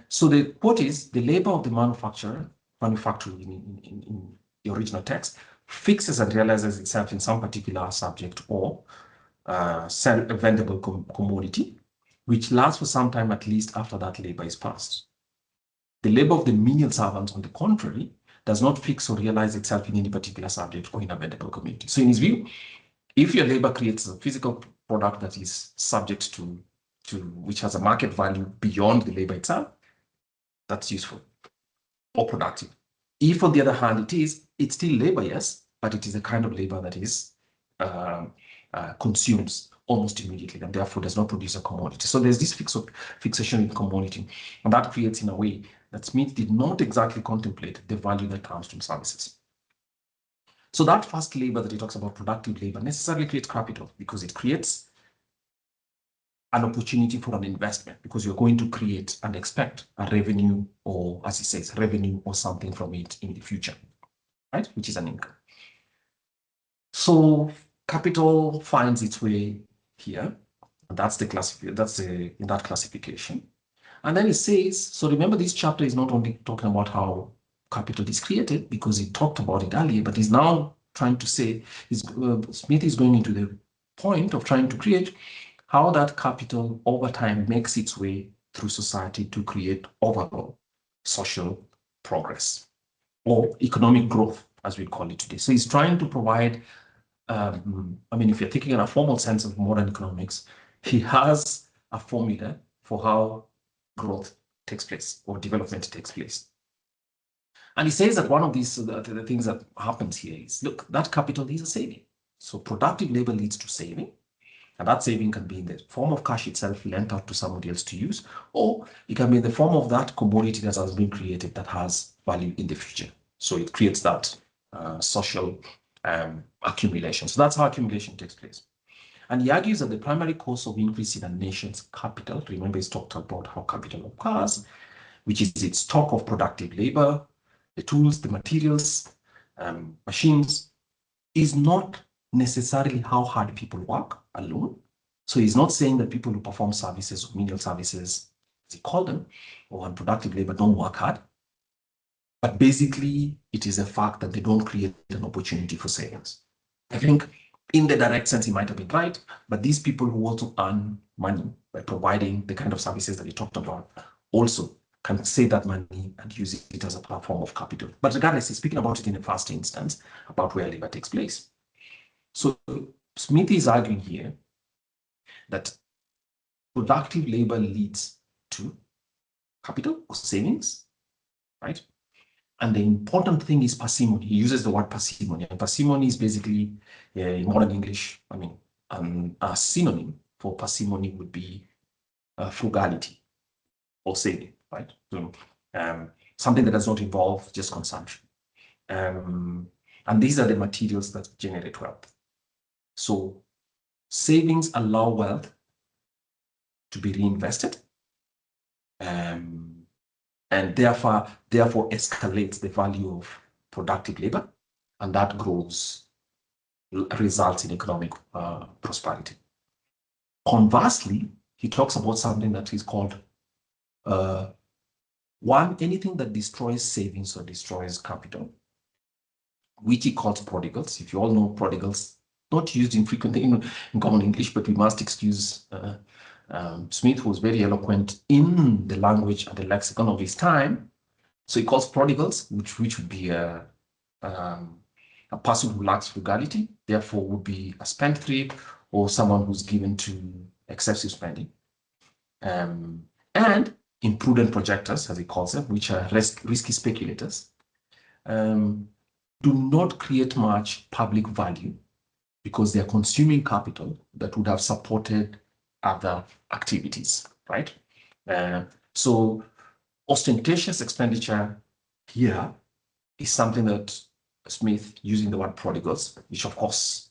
So the quote is, the labor of the manufacturer in the original text fixes and realizes itself in some particular subject or vendable commodity, which lasts for some time at least after that labor is past. The labor of the menial servant, on the contrary, does not fix or realize itself in any particular subject or in a vendable community. So in his view, if your labor creates a physical product that is subject to which has a market value beyond the labor itself, that's useful or productive. If on the other hand it's still labor, yes, but it is a kind of labor that is consumes almost immediately, and therefore does not produce a commodity. So there's this fixation in commodity, and that creates in a way that Smith did not exactly contemplate the value that comes from services. So that first labor that he talks about, productive labor, necessarily creates capital, because it creates an opportunity for an investment, because you're going to create and expect a revenue, or as he says, revenue or something from it in the future, right? Which is an income. So capital finds its way here, and that's the in that classification. And then it says, so remember, this chapter is not only talking about how capital is created, because he talked about it earlier, but he's now trying to say, Smith is going into the point of trying to create how that capital over time makes its way through society to create overall social progress or economic growth, as we call it today. So he's trying to provide, I mean, if you're thinking in a formal sense of modern economics, he has a formula for how growth takes place or development takes place. And he says that one of these, the things that happens here is, look, that capital is a saving. So productive labor leads to saving. And that saving can be in the form of cash itself lent out to somebody else to use, or it can be in the form of that commodity that has been created that has value in the future. So it creates that social accumulation. So that's how accumulation takes place. And he argues that the primary cause of increase in a nation's capital, remember he's talked about how capital occurs, which is its stock of productive labor, the tools, the materials, machines, is not necessarily how hard people work alone. So he's not saying that people who perform services or menial services, as he called them, or unproductive labor don't work hard. But basically, it is a fact that they don't create an opportunity for savings. I think in the direct sense, he might have been right, but these people who also earn money by providing the kind of services that he talked about also can save that money and use it as a platform of capital. But regardless, he's speaking about it in the first instance, about where labor takes place. So Smith is arguing here that productive labor leads to capital or savings, right? And the important thing is parsimony. He uses the word parsimony. And parsimony is basically, in modern English, I mean, a synonym for parsimony would be frugality or saving, right? So, something that does not involve just consumption. And these are the materials that generate wealth. So savings allow wealth to be reinvested, and therefore escalates the value of productive labor, and that grows, results in economic prosperity. Conversely, he talks about something that is called anything that destroys savings or destroys capital, which he calls prodigals. If you all know prodigals, not used infrequently in common English, but we must excuse Smith was very eloquent in the language and the lexicon of his time. So he calls prodigals, which would be a person who lacks frugality, therefore would be a spendthrift or someone who's given to excessive spending. And imprudent projectors, as he calls them, which are risky speculators, do not create much public value because they're consuming capital that would have supported other activities, right? So ostentatious expenditure here is something that Smith, using the word prodigals, which of course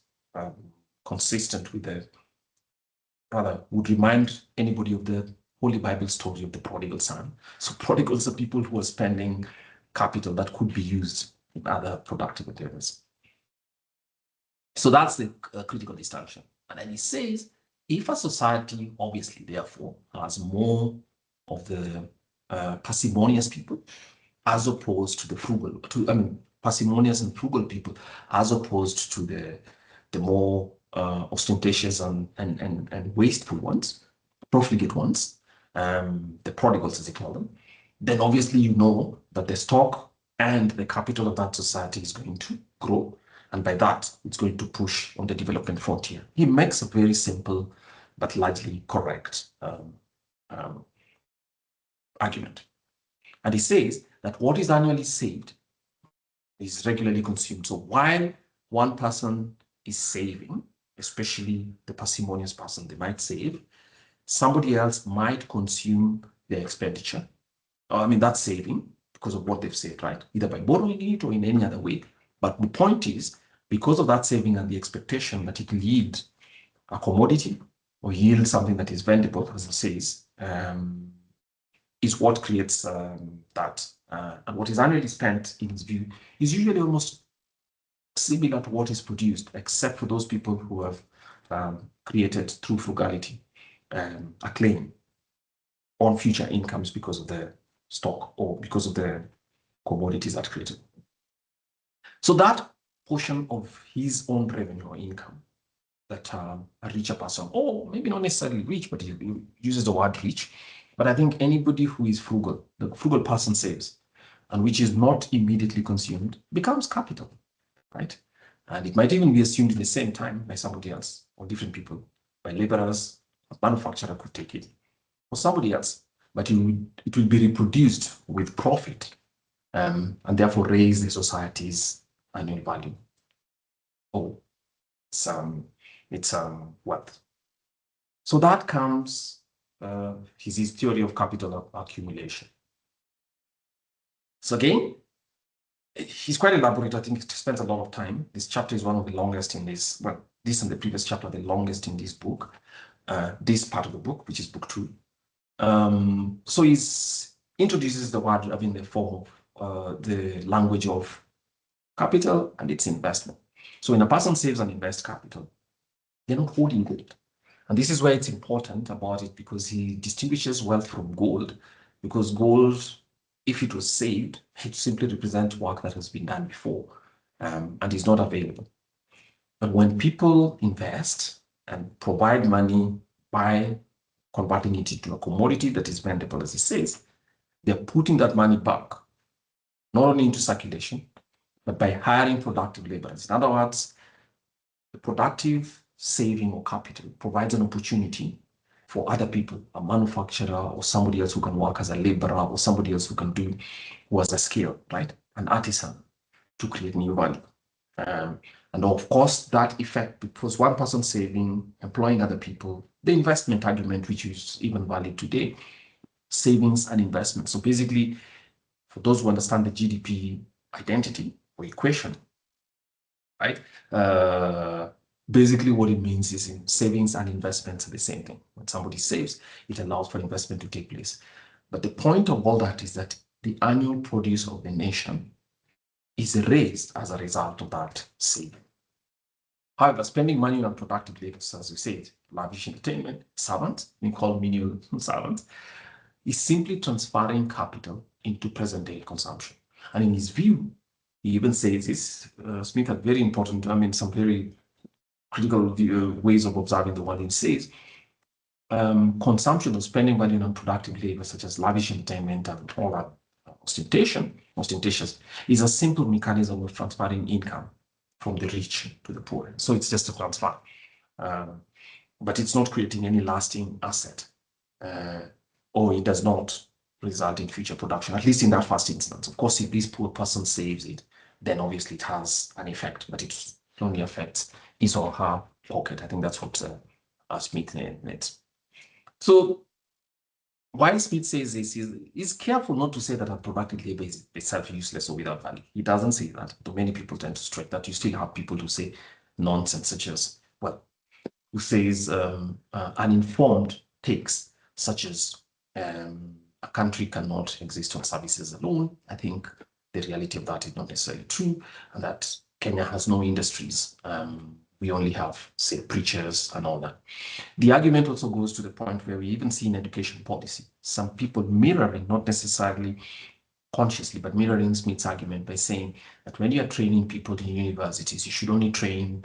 consistent with the would remind anybody of the Holy Bible story of the prodigal son. So prodigals are people who are spending capital that could be used in other productive endeavors. So that's the critical distinction. And then he says, if a society, obviously, therefore, has more of the parsimonious people, as opposed to the frugal, parsimonious and frugal people, as opposed to the more ostentatious and wasteful ones, profligate ones, the prodigals, as they call them, then obviously you know that the stock and the capital of that society is going to grow. And by that, it's going to push on the development frontier. He makes a very simple but largely correct argument. And he says that what is annually saved is regularly consumed. So while one person is saving, especially the parsimonious person, they might save. Somebody else might consume their expenditure. I mean, that's saving because of what they've saved, right? Either by borrowing it or in any other way. But the point is, because of that saving and the expectation that it will yield a commodity or yield something that is vendible, as it says, is what creates that. And what is annually spent, in his view, is usually almost similar to what is produced, except for those people who have created through frugality a claim on future incomes because of the stock or because of the commodities that created. So that portion of his own revenue or income that a richer person, or maybe not necessarily rich, but he uses the word rich, but I think anybody who is frugal, the frugal person saves, and which is not immediately consumed, becomes capital, right? And it might even be assumed at the same time by somebody else or different people, by laborers, a manufacturer could take it, or somebody else, but it will be reproduced with profit and therefore raise the society's annual value. Oh, it's wealth. So that comes his theory of capital accumulation. So again, he's quite elaborate. I think it spends a lot of time. This chapter is one of the longest in this, well, this and the previous chapter are the longest in this book, this part of the book, which is book 2. So he introduces the word in the form of the language of capital and its investment. So when a person saves and invests capital, they're not holding gold. And this is where it's important about it, because he distinguishes wealth from gold, because gold, if it was saved, it simply represents work that has been done before and is not available. But when people invest and provide money by converting it into a commodity that is vendible, as he says, they're putting that money back, not only into circulation, but by hiring productive laborers. In other words, the productive saving or capital provides an opportunity for other people, a manufacturer or somebody else who can work as a laborer or somebody else who has a skill, right? An artisan, to create new value. And of course, that effect, because one person saving, employing other people, the investment argument, which is even valid today, savings and investment. So basically, for those who understand the GDP identity or equation, right? Basically, what it means is in savings and investments are the same thing. When somebody saves, it allows for investment to take place. But the point of all that is that the annual produce of the nation is raised as a result of that saving. However, spending money on productive labors, as we said, lavish entertainment, servants, we call menial servants, is simply transferring capital into present-day consumption. And in his view, he even says this, Smith had very important, some very critical ways of observing the world. He says, consumption or spending money on productive labor, such as lavish entertainment and all that ostentatious, is a simple mechanism of transferring income from the rich to the poor. So it's just a transfer, but it's not creating any lasting asset, or it does not result in future production, at least in that first instance. Of course, if this poor person saves it, then obviously it has an effect, but it only affects his or her pocket. I think that's what Smith needs. So why Smith says this is he's careful not to say that a productive labor is itself useless or without value. He doesn't say that, but many people tend to stress that. You still have people who say nonsense, such as, well, who says uninformed takes, such as a country cannot exist on services alone. I think the reality of that is not necessarily true, and that Kenya has no industries. We only have, say, preachers and all that. The argument also goes to the point where we even see in education policy, some people mirroring, not necessarily consciously, but mirroring Smith's argument by saying that when you are training people in universities, you should only train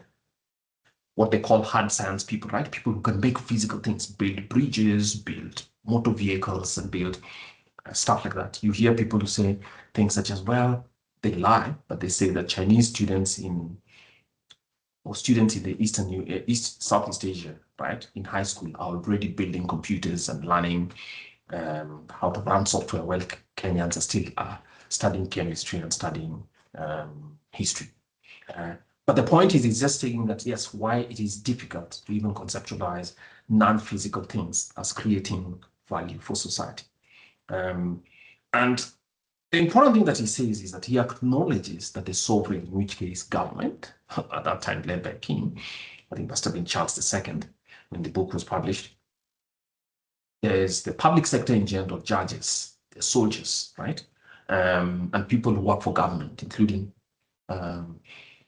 what they call hard science people, right? People who can make physical things, build bridges, build motor vehicles, and build stuff like that. You hear people who say things such as, well, they lie, but they say that Chinese students in the Southeast Asia, right, in high school are already building computers and learning how to run software, while Kenyans are still studying chemistry and studying history. But the point is, it's just saying that, yes, why it is difficult to even conceptualize non-physical things as creating value for society. And the important thing that he says is that he acknowledges that the sovereign, in which case government, at that time led by King, I think must have been Charles II when the book was published. There's the public sector in general, judges, the soldiers, right? And people who work for government, including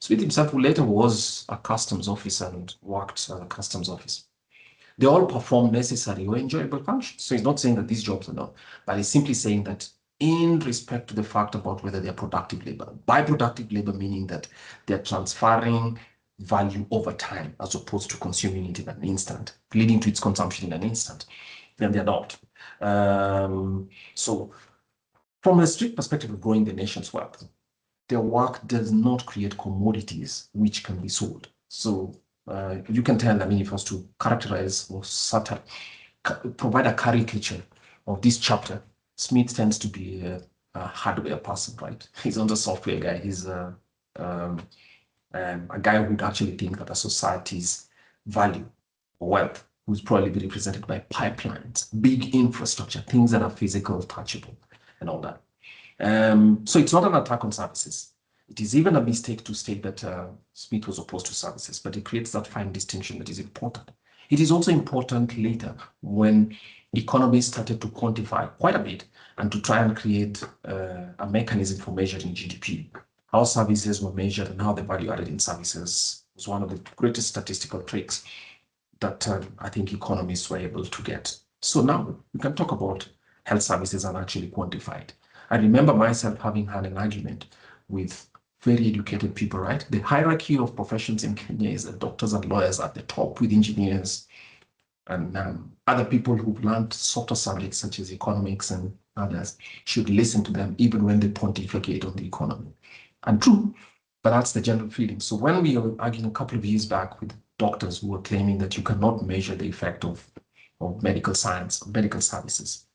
Smith himself, who later was a customs officer and worked at a customs office. They all perform necessary or enjoyable functions. So he's not saying that these jobs are not, but he's simply saying that in respect to the fact about whether they're productive labor. By productive labor, meaning that they're transferring value over time as opposed to consuming it in an instant, leading to its consumption in an instant, then they're not. So from a strict perspective of growing the nation's wealth, their work does not create commodities which can be sold. So you can tell, I mean, if I was to characterize or provide a caricature of this chapter, Smith tends to be a hardware person, right? He's not a software guy. He's a guy who would actually think that a society's value or wealth would probably be represented by pipelines, big infrastructure, things that are physical, touchable, and all that. So it's not an attack on services. It is even a mistake to state that Smith was opposed to services, but it creates that fine distinction that is important. It is also important later when economists started to quantify quite a bit and to try and create a mechanism for measuring GDP. How services were measured and how the value added in services was one of the greatest statistical tricks that I think economists were able to get. So now we can talk about health services and actually quantified. I remember myself having had an argument with very educated people, right? The hierarchy of professions in Kenya is that doctors and lawyers at the top, with engineers and other people who've learned softer subjects such as economics and others should listen to them even when they pontificate on the economy. And true, but that's the general feeling. So when we were arguing a couple of years back with doctors who were claiming that you cannot measure the effect of medical science, medical services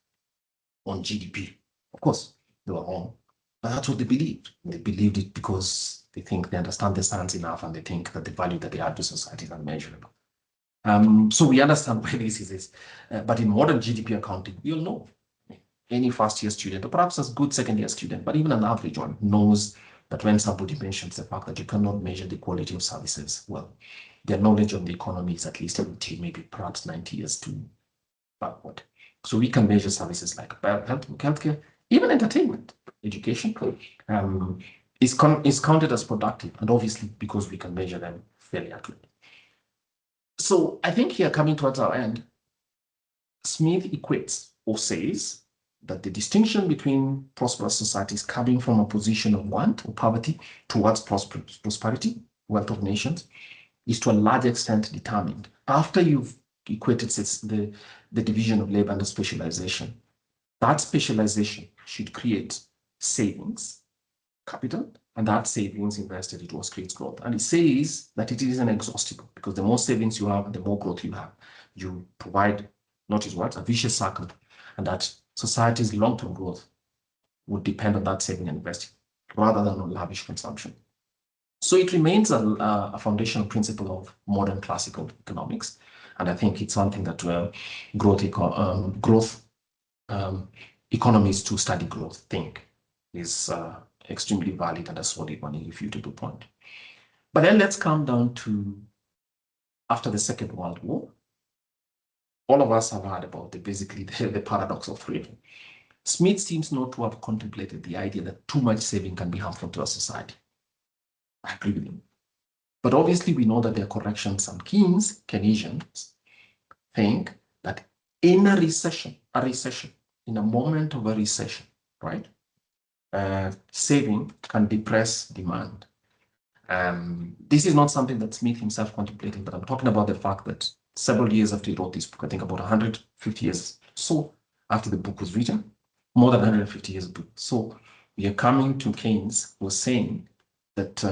on GDP, of course, they were wrong. But that's what they believed. They believed it because they think they understand the science enough and they think that the value that they add to society is unmeasurable. So we understand why this is. But in modern GDP accounting, we all know any first-year student, or perhaps a good second-year student, but even an average one, knows that when somebody mentions the fact that you cannot measure the quality of services, well, their knowledge on the economy is at least 80, maybe perhaps 90 years to backward. So we can measure services like healthcare, even entertainment, education, is counted as productive, and obviously because we can measure them fairly accurately. So I think here, coming towards our end, Smith equates or says that the distinction between prosperous societies coming from a position of want or poverty towards prosperity, wealth of nations, is to a large extent determined after you've equated the division of labor under specialization. That specialization should create savings, capital, and that savings invested into what creates growth. And it says that it isn't exhaustible because the more savings you have, the more growth you have. You provide, notice what, a vicious circle, and that society's long-term growth would depend on that saving and investing rather than on lavish consumption. So it remains a foundational principle of modern classical economics. And I think it's something that economists who study growth think is extremely valid and a solid one, irrefutable point. But then let's come down to after the Second World War. All of us have heard about basically the paradox of freedom. Smith seems not to have contemplated the idea that too much saving can be harmful to a society. I agree with him. But obviously, we know that there are corrections, and Keynesians think that in a recession, in a moment of a recession, right, saving can depress demand. This is not something that Smith himself contemplated, but I'm talking about the fact that several years after he wrote this book, I think about 150 years so after the book was written, more than 150 years ago. So we are coming to Keynes, who was saying that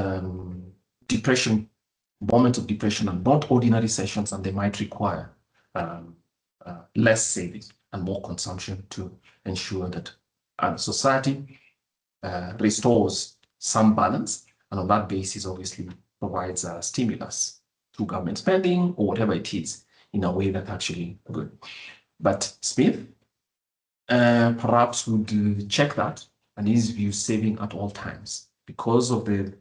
moments of depression are not ordinary sessions, and they might require less savings and more consumption to ensure that society restores some balance. And on that basis, obviously, provides a stimulus through government spending or whatever it is in a way that's actually good. But Smith perhaps would check that and his view saving at all times because of the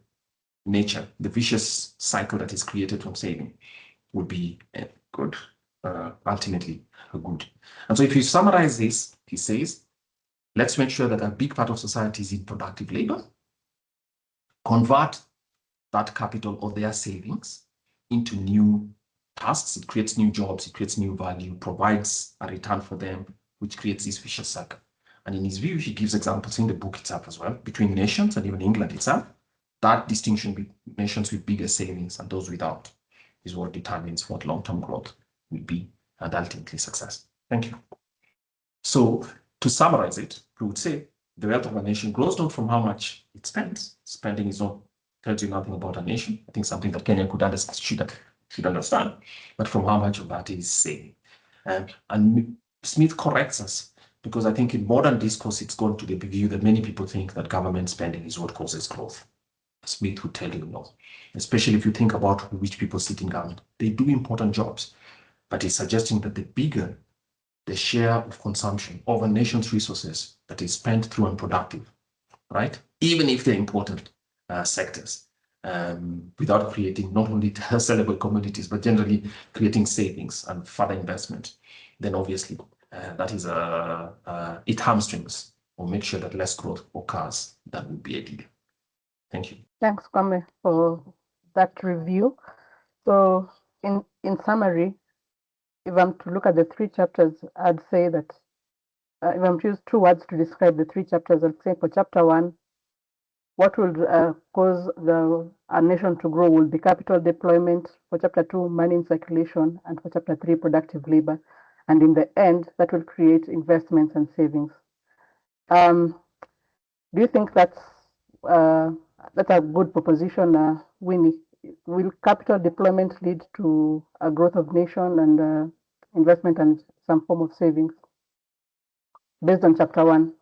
nature, the vicious cycle that is created from saving would be good, ultimately good. And so if you summarize this, he says, let's make sure that a big part of society is in productive labor, convert that capital or their savings into new tasks. It creates new jobs, it creates new value, provides a return for them, which creates this vicious cycle. And in his view, he gives examples in the book itself as well, between nations and even England itself. That distinction between nations with bigger savings and those without is what determines what long-term growth will be and ultimately success. Thank you. So to summarize it, we would say the wealth of a nation grows not from how much it spends. Spending is not tells you nothing about a nation. I think something that Kenya could understand, should understand, but from how much of that is saving. And Smith corrects us because I think in modern discourse, it's gone to the view that many people think that government spending is what causes growth. Smith would tell you no, especially if you think about which people sit in government. They do important jobs, but he's suggesting that the bigger the share of consumption of a nation's resources that is spent through unproductive, right? Even if they're important sectors, without creating not only sellable commodities, but generally creating savings and further investment, then obviously that is it hamstrings or make sure that less growth occurs. That would be ideal. Thank you. Thanks, Kwame, for that review. So in summary, if I'm to look at the three chapters, I'd say that if I'm to use two words to describe the three chapters, I'd say for chapter 1, what will cause a nation to grow will be capital deployment. For chapter 2, money in circulation, and for chapter 3, productive labor. And in the end, that will create investments and savings. Do you think that's a good proposition, Winnie? Will capital deployment lead to a growth of nation and investment and some form of savings based on chapter 1?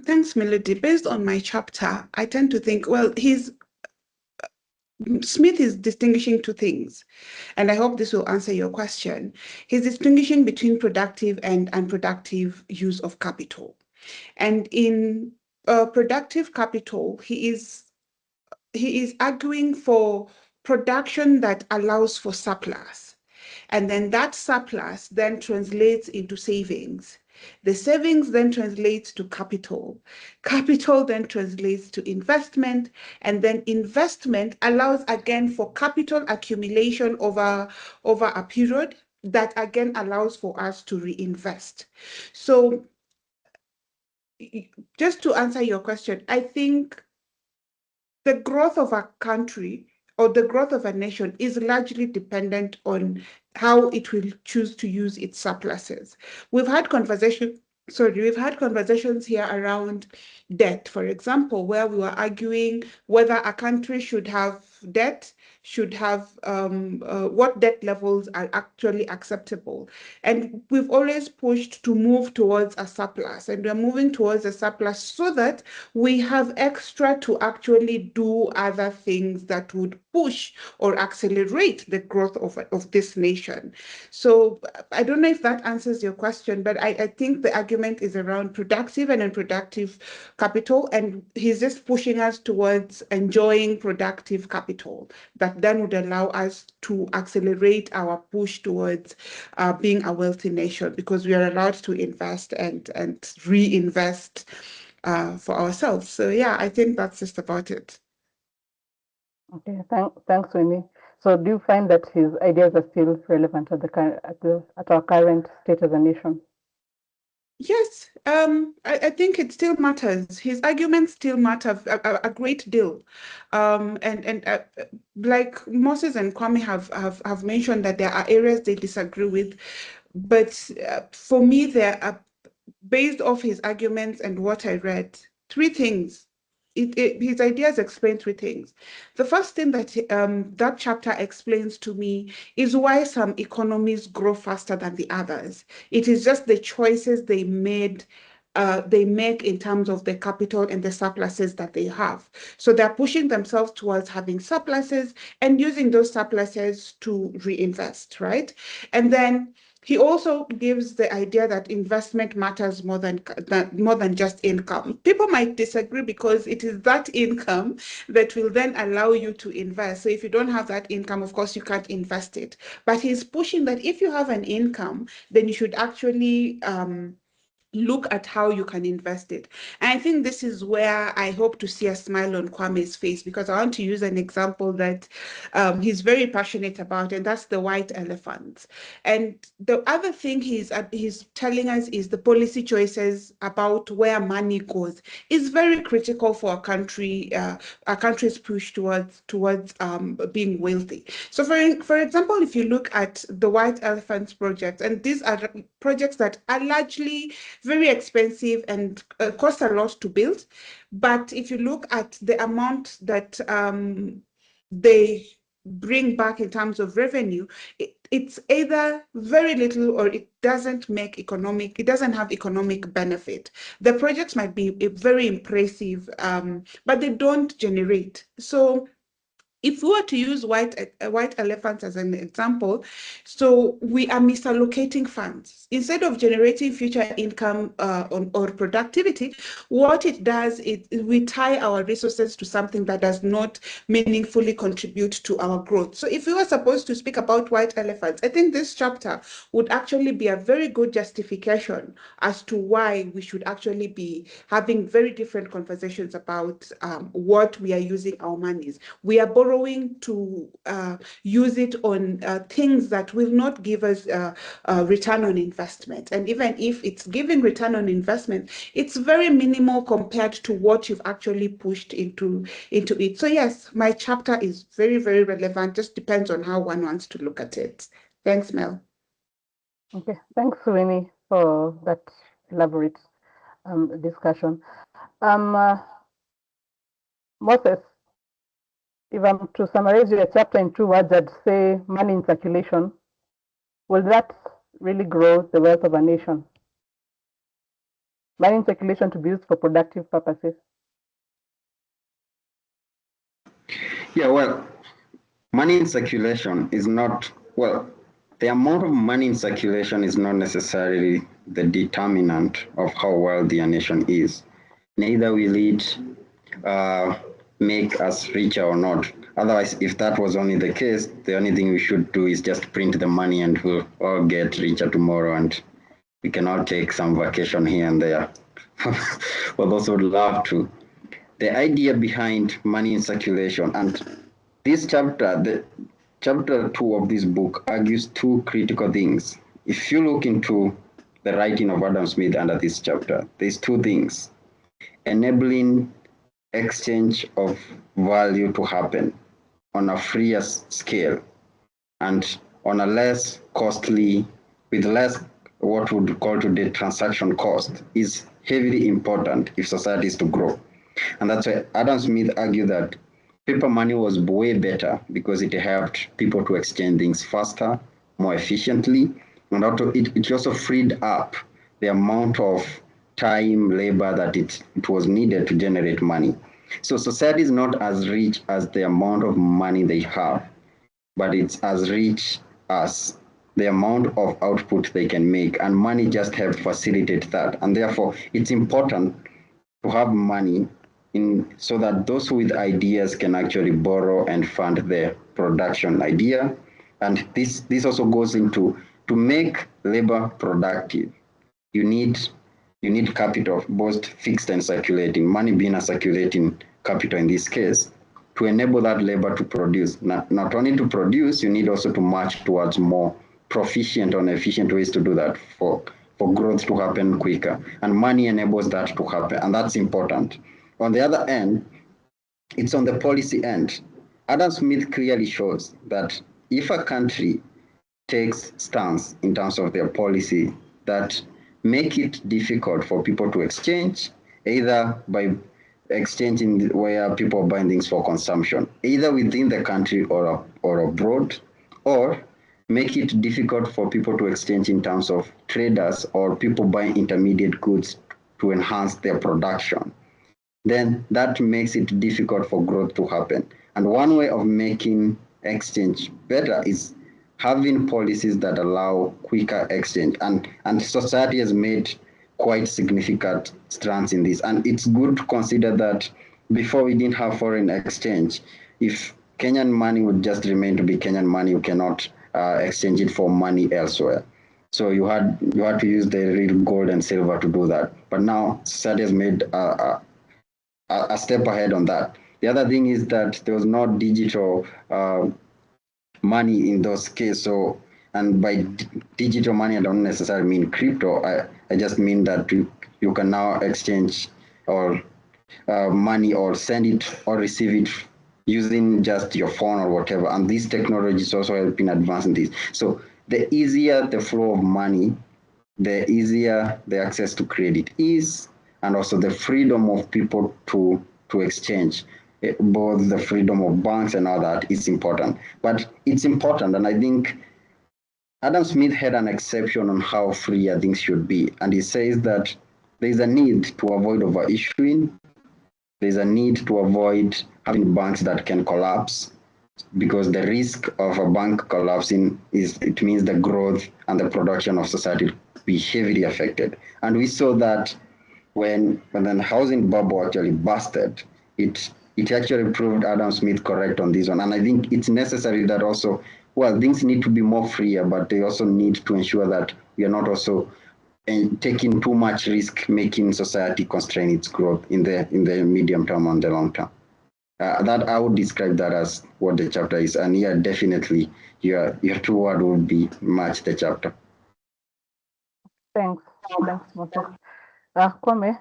Thanks, Melody. Based on my chapter, I tend to think, well, Smith is distinguishing two things, and I hope this will answer your question. He's distinguishing between productive and unproductive use of capital. And in productive capital, he is arguing for production that allows for surplus. And then that surplus then translates into savings. The savings then translates to capital. Capital then translates to investment, and then investment allows again for capital accumulation over a period that again allows for us to reinvest. So just to answer your question, I think the growth of a country or the growth of a nation is largely dependent on how it will choose to use its surpluses. We've had conversations here around debt, for example, where we were arguing whether a country should have debt, what debt levels are actually acceptable. And we've always pushed to move towards a surplus, and we're moving towards a surplus so that we have extra to actually do other things that would push or accelerate the growth of this nation. So I don't know if that answers your question, but I think the argument is around productive and unproductive capital, and he's just pushing us towards enjoying productive capital that then would allow us to accelerate our push towards being a wealthy nation, because we are allowed to invest and reinvest for ourselves. So yeah, I think that's just about it. Okay, thanks, Winnie. So do you find that his ideas are still relevant at our current state as a nation? Yes, I think it still matters. His arguments still matter a great deal. And like Moses and Kwame have mentioned that there are areas they disagree with, but for me, there are, based off his arguments and what I read, three things. His ideas explain three things. The first thing that that chapter explains to me is why some economies grow faster than the others. It is just the choices they made they make in terms of the capital and the surpluses that they have. So they're pushing themselves towards having surpluses and using those surpluses to reinvest, right? And then he also gives the idea that investment matters more than just income. People might disagree because it is that income that will then allow you to invest. So if you don't have that income, of course, you can't invest it. But he's pushing that if you have an income, then you should actually look at how you can invest it. And I think this is where I hope to see a smile on Kwame's face, because I want to use an example that he's very passionate about, and that's the white elephants. And the other thing he's telling us is the policy choices about where money goes is very critical for a country's push towards being wealthy. So for example, if you look at the white elephants project, and these are projects that are largely very expensive and cost a lot to build. But if you look at the amount that they bring back in terms of revenue, it's either very little or it doesn't have economic benefit. The projects might be very impressive, but they don't generate. So if we were to use white elephants as an example, so we are misallocating funds. Instead of generating future income or productivity, what it does is we tie our resources to something that does not meaningfully contribute to our growth. So if we were supposed to speak about white elephants, I think this chapter would actually be a very good justification as to why we should actually be having very different conversations about what we are using our monies. We are borrowing to use it on things that will not give us return on investment. And even if it's giving return on investment, it's very minimal compared to what you've actually pushed into it. So yes, my chapter is very, very relevant. Just depends on how one wants to look at it. Thanks, Mel. Okay, thanks, Winnie, for that elaborate discussion. Moses, if I'm to summarize your chapter in 2 words, I'd say money in circulation. Will that really grow the wealth of a nation? Money in circulation to be used for productive purposes. Yeah, well, money in circulation is not, well, the amount of money in circulation is not necessarily the determinant of how wealthy a nation is. Neither will it make us richer or not. Otherwise, if that was only the case, the only thing we should do is just print the money and we'll all get richer tomorrow and we can all take some vacation here and there. For those who would love to. The idea behind money in circulation, and this chapter, the chapter 2 of this book argues 2 critical things. If you look into the writing of Adam Smith under this chapter, there's 2 things: enabling exchange of value to happen on a freer scale and on a less costly, with less what we would call today transaction cost, is heavily important if society is to grow. And that's why Adam Smith argued that paper money was way better because it helped people to exchange things faster, more efficiently, and it also freed up the amount of time, labor that it was needed to generate money. So society is not as rich as the amount of money they have, but it's as rich as the amount of output they can make, and money just helps facilitate that. And therefore, it's important to have money so that those with ideas can actually borrow and fund their production idea. And this also goes into, to make labor productive, you need capital, both fixed and circulating, money being a circulating capital in this case, to enable that labor to produce. Not only to produce, you need also to march towards more proficient and efficient ways to do that for growth to happen quicker. And money enables that to happen, and that's important. On the other end, it's on the policy end. Adam Smith clearly shows that if a country takes stance in terms of their policy that make it difficult for people to exchange, either by exchanging where people are buying things for consumption, either within the country or abroad, or make it difficult for people to exchange in terms of traders or people buying intermediate goods to enhance their production, then that makes it difficult for growth to happen. And one way of making exchange better is having policies that allow quicker exchange. And society has made quite significant strides in this. And it's good to consider that before we didn't have foreign exchange, if Kenyan money would just remain to be Kenyan money, you cannot exchange it for money elsewhere. So you had to use the real gold and silver to do that. But now society has made a step ahead on that. The other thing is that there was no digital money in those cases. So, and by digital money, I don't necessarily mean crypto. I just mean that you can now exchange or money or send it or receive it using just your phone or whatever. And these technologies also help in advancing this. So the easier the flow of money, the easier the access to credit is, and also the freedom of people to exchange. Both the freedom of banks and all that is important. But it's important, and I think Adam Smith had an exception on how free things should be. And he says that there's a need to avoid over-issuing. There's a need to avoid having banks that can collapse, because the risk of a bank collapsing it means the growth and the production of society be heavily affected. And we saw that when the housing bubble actually busted, it actually proved Adam Smith correct on this one. And I think it's necessary that also, well, things need to be more freer, but they also need to ensure that we are not also taking too much risk, making society constrain its growth in the medium term and the long term. That I would describe that as what the chapter is. And yeah, definitely your two word would be match the chapter. Thanks, Moses. Kwame,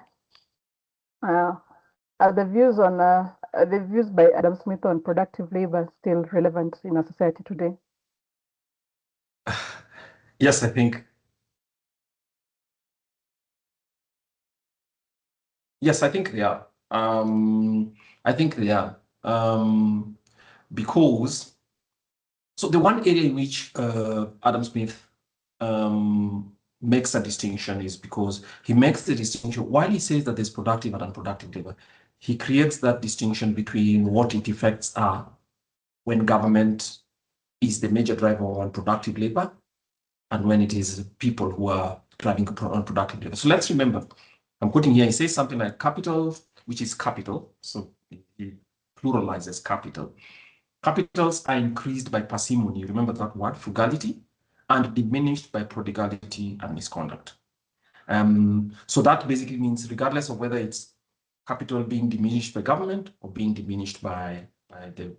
are the views by Adam Smith on productive labor still relevant in our society today? Yes, I think. Yes, I think they are. I think they are. Because, so the one area in which Adam Smith makes a distinction is because he makes the distinction, while he says that there's productive and unproductive labor, he creates that distinction between what its effects are when government is the major driver of unproductive labor and when it is people who are driving unproductive labor. So let's remember, I'm quoting here, he says something like capital, which is capital, so he pluralizes capital. Capitals are increased by parsimony, remember that word, frugality, and diminished by prodigality and misconduct. So that basically means regardless of whether it's capital being diminished by government or being diminished by the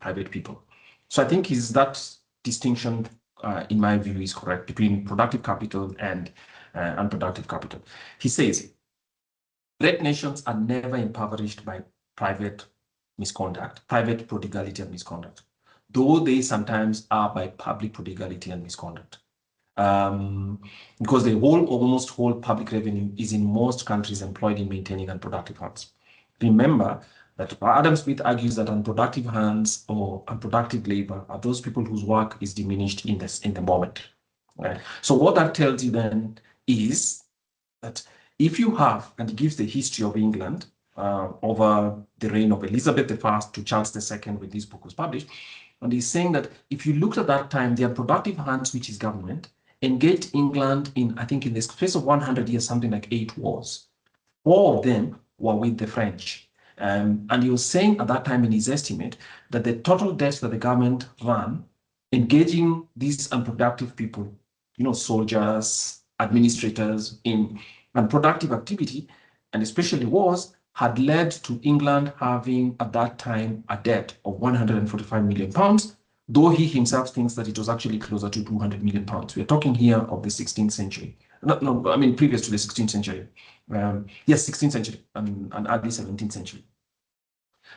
private people. So I think that distinction, in my view, is correct between productive capital and unproductive capital. He says, great nations are never impoverished by private misconduct, private prodigality and misconduct, though they sometimes are by public prodigality and misconduct. Because the almost whole public revenue is in most countries employed in maintaining unproductive hands. Remember that Adam Smith argues that unproductive hands or unproductive labor are those people whose work is diminished in the moment. Right? So what that tells you then is that if you have, and it gives the history of England over the reign of Elizabeth I to Charles II when this book was published, and he's saying that if you looked at that time, the unproductive hands, which is government, engaged England in, I think in the space of 100 years, something like 8 wars. 4 of them were with the French. And he was saying at that time in his estimate that the total debt that the government ran engaging these unproductive people, soldiers, administrators in unproductive activity, and especially wars, had led to England having at that time a debt of 145 million pounds, though he himself thinks that it was actually closer to 200 million pounds. We're talking here of the 16th century. Previous to the 16th century. Yes, 16th century and early 17th century.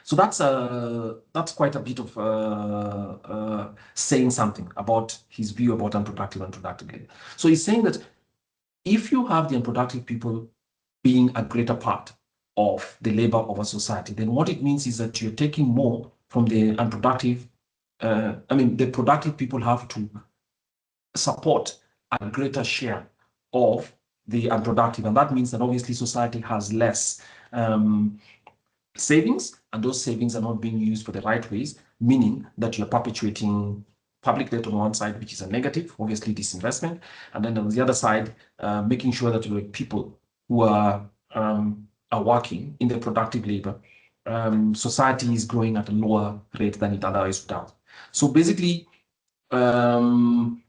So that's quite a bit of saying something about his view about unproductive and productive labor. So he's saying that if you have the unproductive people being a greater part of the labor of a society, then what it means is that you're taking more from the unproductive. The productive people have to support a greater share of the unproductive. And that means that obviously society has less savings, and those savings are not being used for the right ways, meaning that you're perpetuating public debt on one side, which is a negative, obviously disinvestment, and then on the other side, making sure that your people who are working in the productive labor, society is growing at a lower rate than it otherwise would have. So basically, because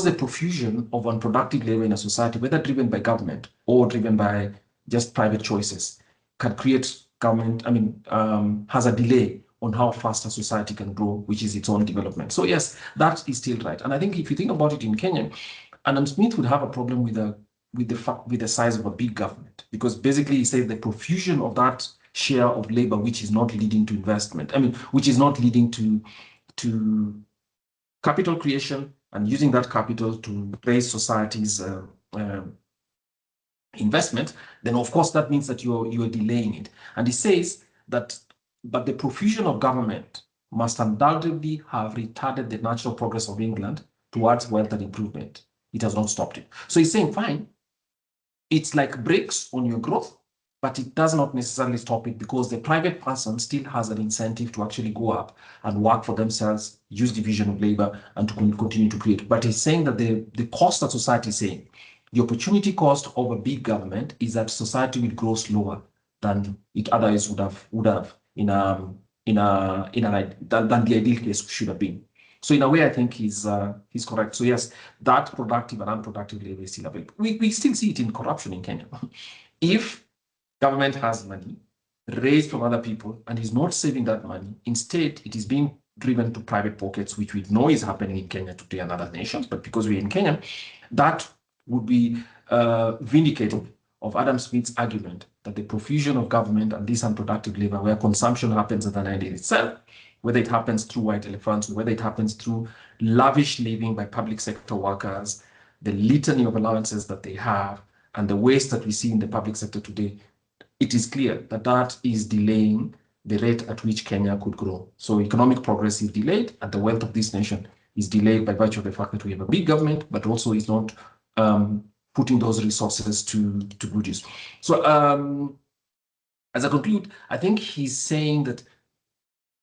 the profusion of unproductive labor in a society, whether driven by government or driven by just private choices, can create has a delay on how fast a society can grow, which is its own development. So yes, that is still right. And I think if you think about it in Kenya, Adam Smith would have a problem with the size of a big government, because basically he says the profusion of that share of labor, which is not leading to investment, which is not leading to capital creation and using that capital to raise society's investment, then of course that means that you're delaying it. And he says that, but the profusion of government must undoubtedly have retarded the natural progress of England towards wealth and improvement. It has not stopped it. So he's saying, fine, it's like brakes on your growth, but it does not necessarily stop it, because the private person still has an incentive to actually go up and work for themselves, use division of labor, and to continue to create. But he's saying that the cost that society is saying, the opportunity cost of a big government is that society will grow slower than it otherwise would have than the ideal case should have been. So in a way, I think he's correct. So yes, that productive and unproductive labor is still available. We still see it in corruption in Kenya. If government has money raised from other people and is not saving that money, instead it is being driven to private pockets, which we know is happening in Kenya today and other nations. But because we're in Kenya, that would be vindicative of Adam Smith's argument that the profusion of government and this unproductive labor, where consumption happens at an end in itself, whether it happens through white elephants, whether it happens through lavish living by public sector workers, the litany of allowances that they have, and the waste that we see in the public sector today, it is clear that that is delaying the rate at which Kenya could grow. So economic progress is delayed, and the wealth of this nation is delayed by virtue of the fact that we have a big government, but also is not putting those resources to good use. So as I conclude, I think he's saying that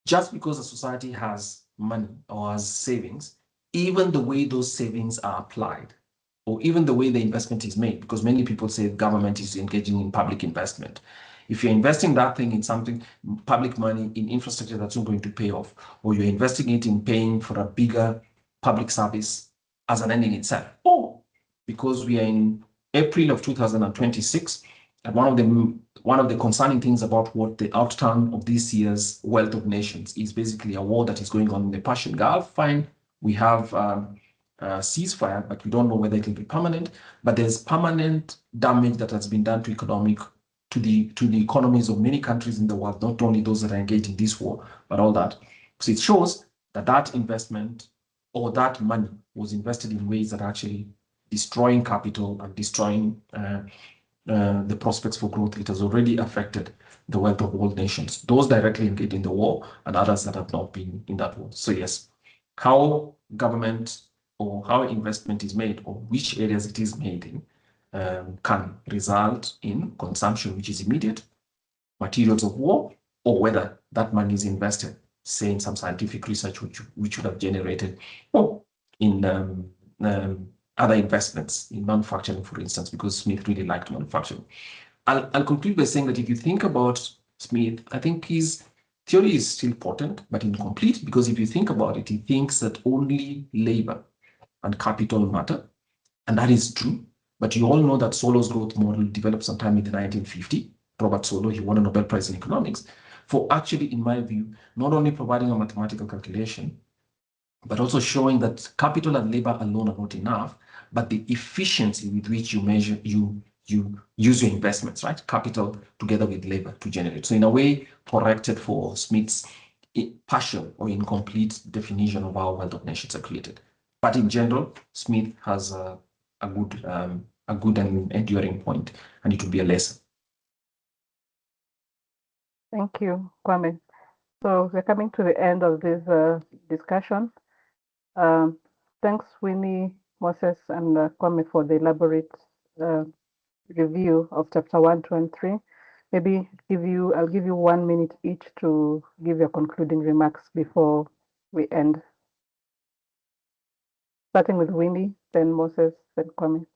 just because a society has money or has savings, even the way those savings are applied, or even the way the investment is made, because many people say government is engaging in public investment. If you're investing that thing in something, public money in infrastructure that's not going to pay off, or you're investing it in paying for a bigger public service as an end in itself, or because we are in April of 2026, and one of the concerning things about what the outcome of this year's Wealth of Nations is basically a war that is going on in the Persian Gulf. Fine, we have ceasefire, but we don't know whether it will be permanent. But there's permanent damage that has been done to the economies of many countries in the world, not only those that are engaged in this war, but all that. So it shows that that investment or that money was invested in ways that are actually destroying capital and destroying the prospects for growth. It has already affected the wealth of all nations, those directly engaged in the war and others that have not been in that war. So yes, how government or how investment is made, or which areas it is made in, can result in consumption which is immediate, materials of war, or whether that money is invested, say, in some scientific research which would have generated, or in other investments in manufacturing, for instance, because Smith really liked manufacturing. I'll conclude by saying that if you think about Smith, I think his theory is still potent, but incomplete, because if you think about it, he thinks that only labor and capital matter, and that is true. But you all know that Solow's growth model developed sometime in the 1950s. Robert Solow, he won a Nobel Prize in economics for actually, in my view, not only providing a mathematical calculation, but also showing that capital and labor alone are not enough, but the efficiency with which you measure, you use your investments, right? Capital together with labor to generate. So in a way, corrected for Smith's partial or incomplete definition of how wealth of nations are created. But in general, Smith has a good and enduring point, and it will be a lesson. Thank you, Kwame. So we're coming to the end of this discussion. Thanks, Winnie, Moses and Kwame for the elaborate review of chapter 1, 2, and 3. Maybe I'll give you 1 minute each to give your concluding remarks before we end. Starting with Winnie, then Moses, then Kwame.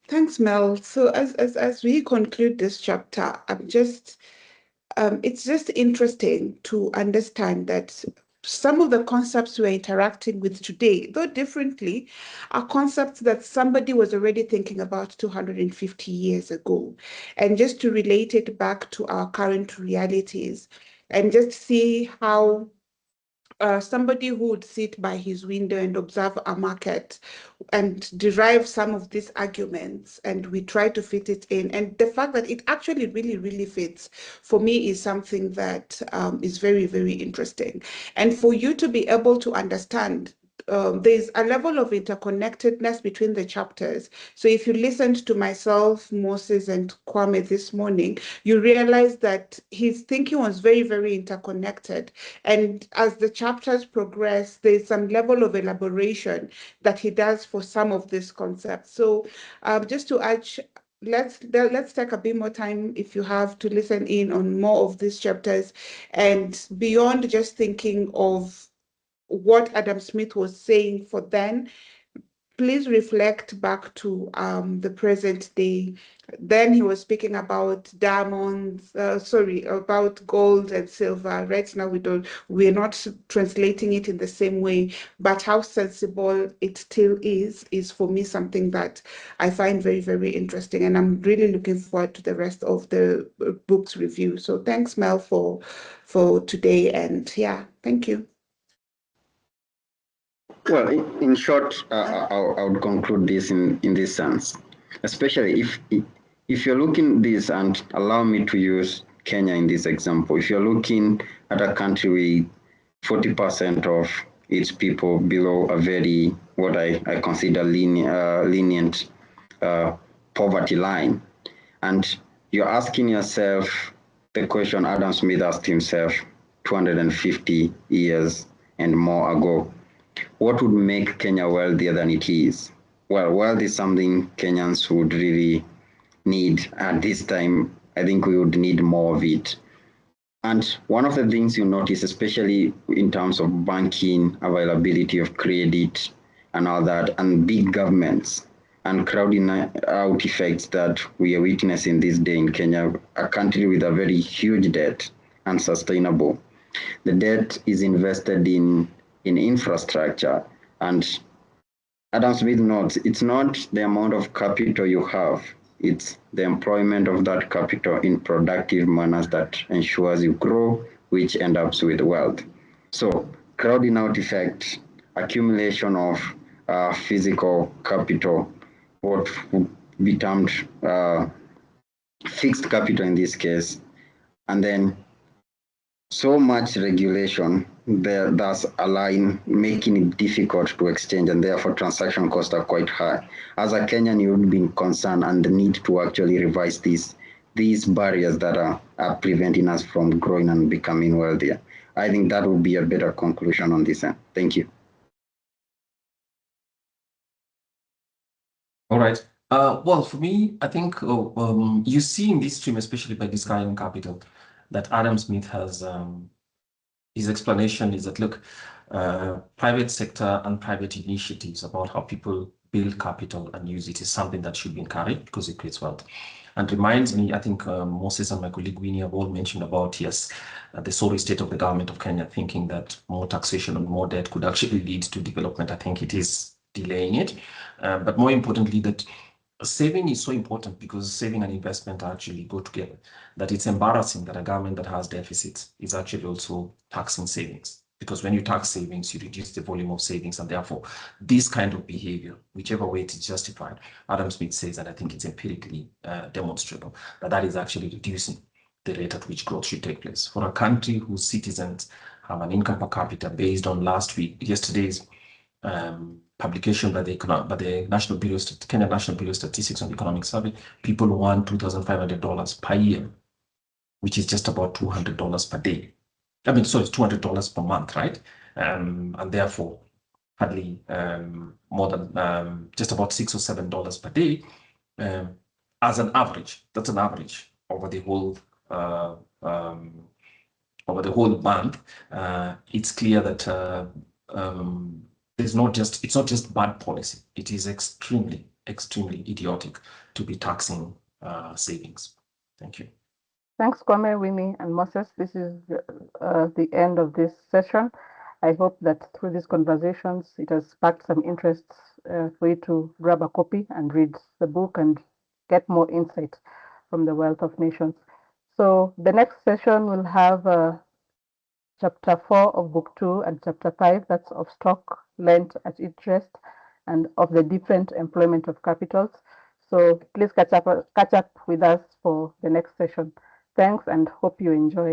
Thanks, Mel. So as we conclude this chapter, it's just interesting to understand that some of the concepts we're interacting with today, though differently, are concepts that somebody was already thinking about 250 years ago. And just to relate it back to our current realities and just see how somebody who would sit by his window and observe a market and derive some of these arguments, and we try to fit it in. And the fact that it actually really, really fits, for me, is something that is very, very interesting. And for you to be able to understand there's a level of interconnectedness between the chapters. So if you listened to myself, Moses, and Kwame this morning, you realize that his thinking was very, very interconnected. And as the chapters progress, there's some level of elaboration that he does for some of these concepts. So just to add, let's take a bit more time, if you have, to listen in on more of these chapters, and beyond just thinking of what Adam Smith was saying for then, please reflect back to the present day. Then he was speaking about diamonds, about gold and silver. Right now we're not translating it in the same way, but how sensible it still is for me something that I find very, very interesting. And I'm really looking forward to the rest of the book's review. So thanks, Mel, for today. And yeah, thank you. Well, in short, I would conclude this in this sense, especially if you're looking this, and allow me to use Kenya in this example. If you're looking at a country with 40% of its people below a very, what I consider lenient poverty line, and you're asking yourself the question Adam Smith asked himself 250 years and more ago: what would make Kenya wealthier than it is? Well, wealth is something Kenyans would really need at this time. I think we would need more of it. And one of the things you notice, especially in terms of banking, availability of credit and all that, and big governments and crowding out effects that we are witnessing this day in Kenya, a country with a very huge debt, unsustainable. The debt is invested in infrastructure, and Adam Smith notes it's not the amount of capital you have, it's the employment of that capital in productive manners that ensures you grow, which ends up with wealth. So crowding out effect, accumulation of physical capital, what would be termed fixed capital in this case, and then so much regulation there thus allowing, making it difficult to exchange, and therefore transaction costs are quite high. As a Kenyan, you would be concerned and the need to actually revise these barriers that are preventing us from growing and becoming wealthier. I think that would be a better conclusion on this end. Thank you. All right. Well, for me, I think you see in this stream, especially by discarding capital, that Adam Smith has his explanation is that, look, private sector and private initiatives about how people build capital and use it is something that should be encouraged because it creates wealth. And reminds me, I think Moses and my colleague Winnie have all mentioned about, yes, the sorry state of the government of Kenya, thinking that more taxation and more debt could actually lead to development. I think it is delaying it. But more importantly, that saving is so important because saving and investment actually go together. That it's embarrassing that a government that has deficits is actually also taxing savings. Because when you tax savings, you reduce the volume of savings, and therefore this kind of behavior, whichever way it is justified, Adam Smith says, and I think it's empirically demonstrable, that is actually reducing the rate at which growth should take place. For a country whose citizens have an income per capita based on yesterday's publication by the National Bureau, Kenya National Bureau of Statistics on the Economic Survey, people want $2,500 per year, which is just about $200 per day. I mean, sorry, $200 per month, right? And therefore, hardly more than just about $6 or $7 per day as an average. That's an average over the whole month. It's clear that it's not just bad policy. It is extremely idiotic to be taxing savings. Thank you. Thanks, Kwame, Winnie, and Moses. This is the end of this session. I hope that through these conversations, it has sparked some interest for you to grab a copy and read the book and get more insight from the wealth of nations. So the next session will have chapter 4 of book 2 and chapter 5, that's of stock lent at interest and of the different employment of capitals. So please catch up with us for the next session. Thanks and hope you enjoy.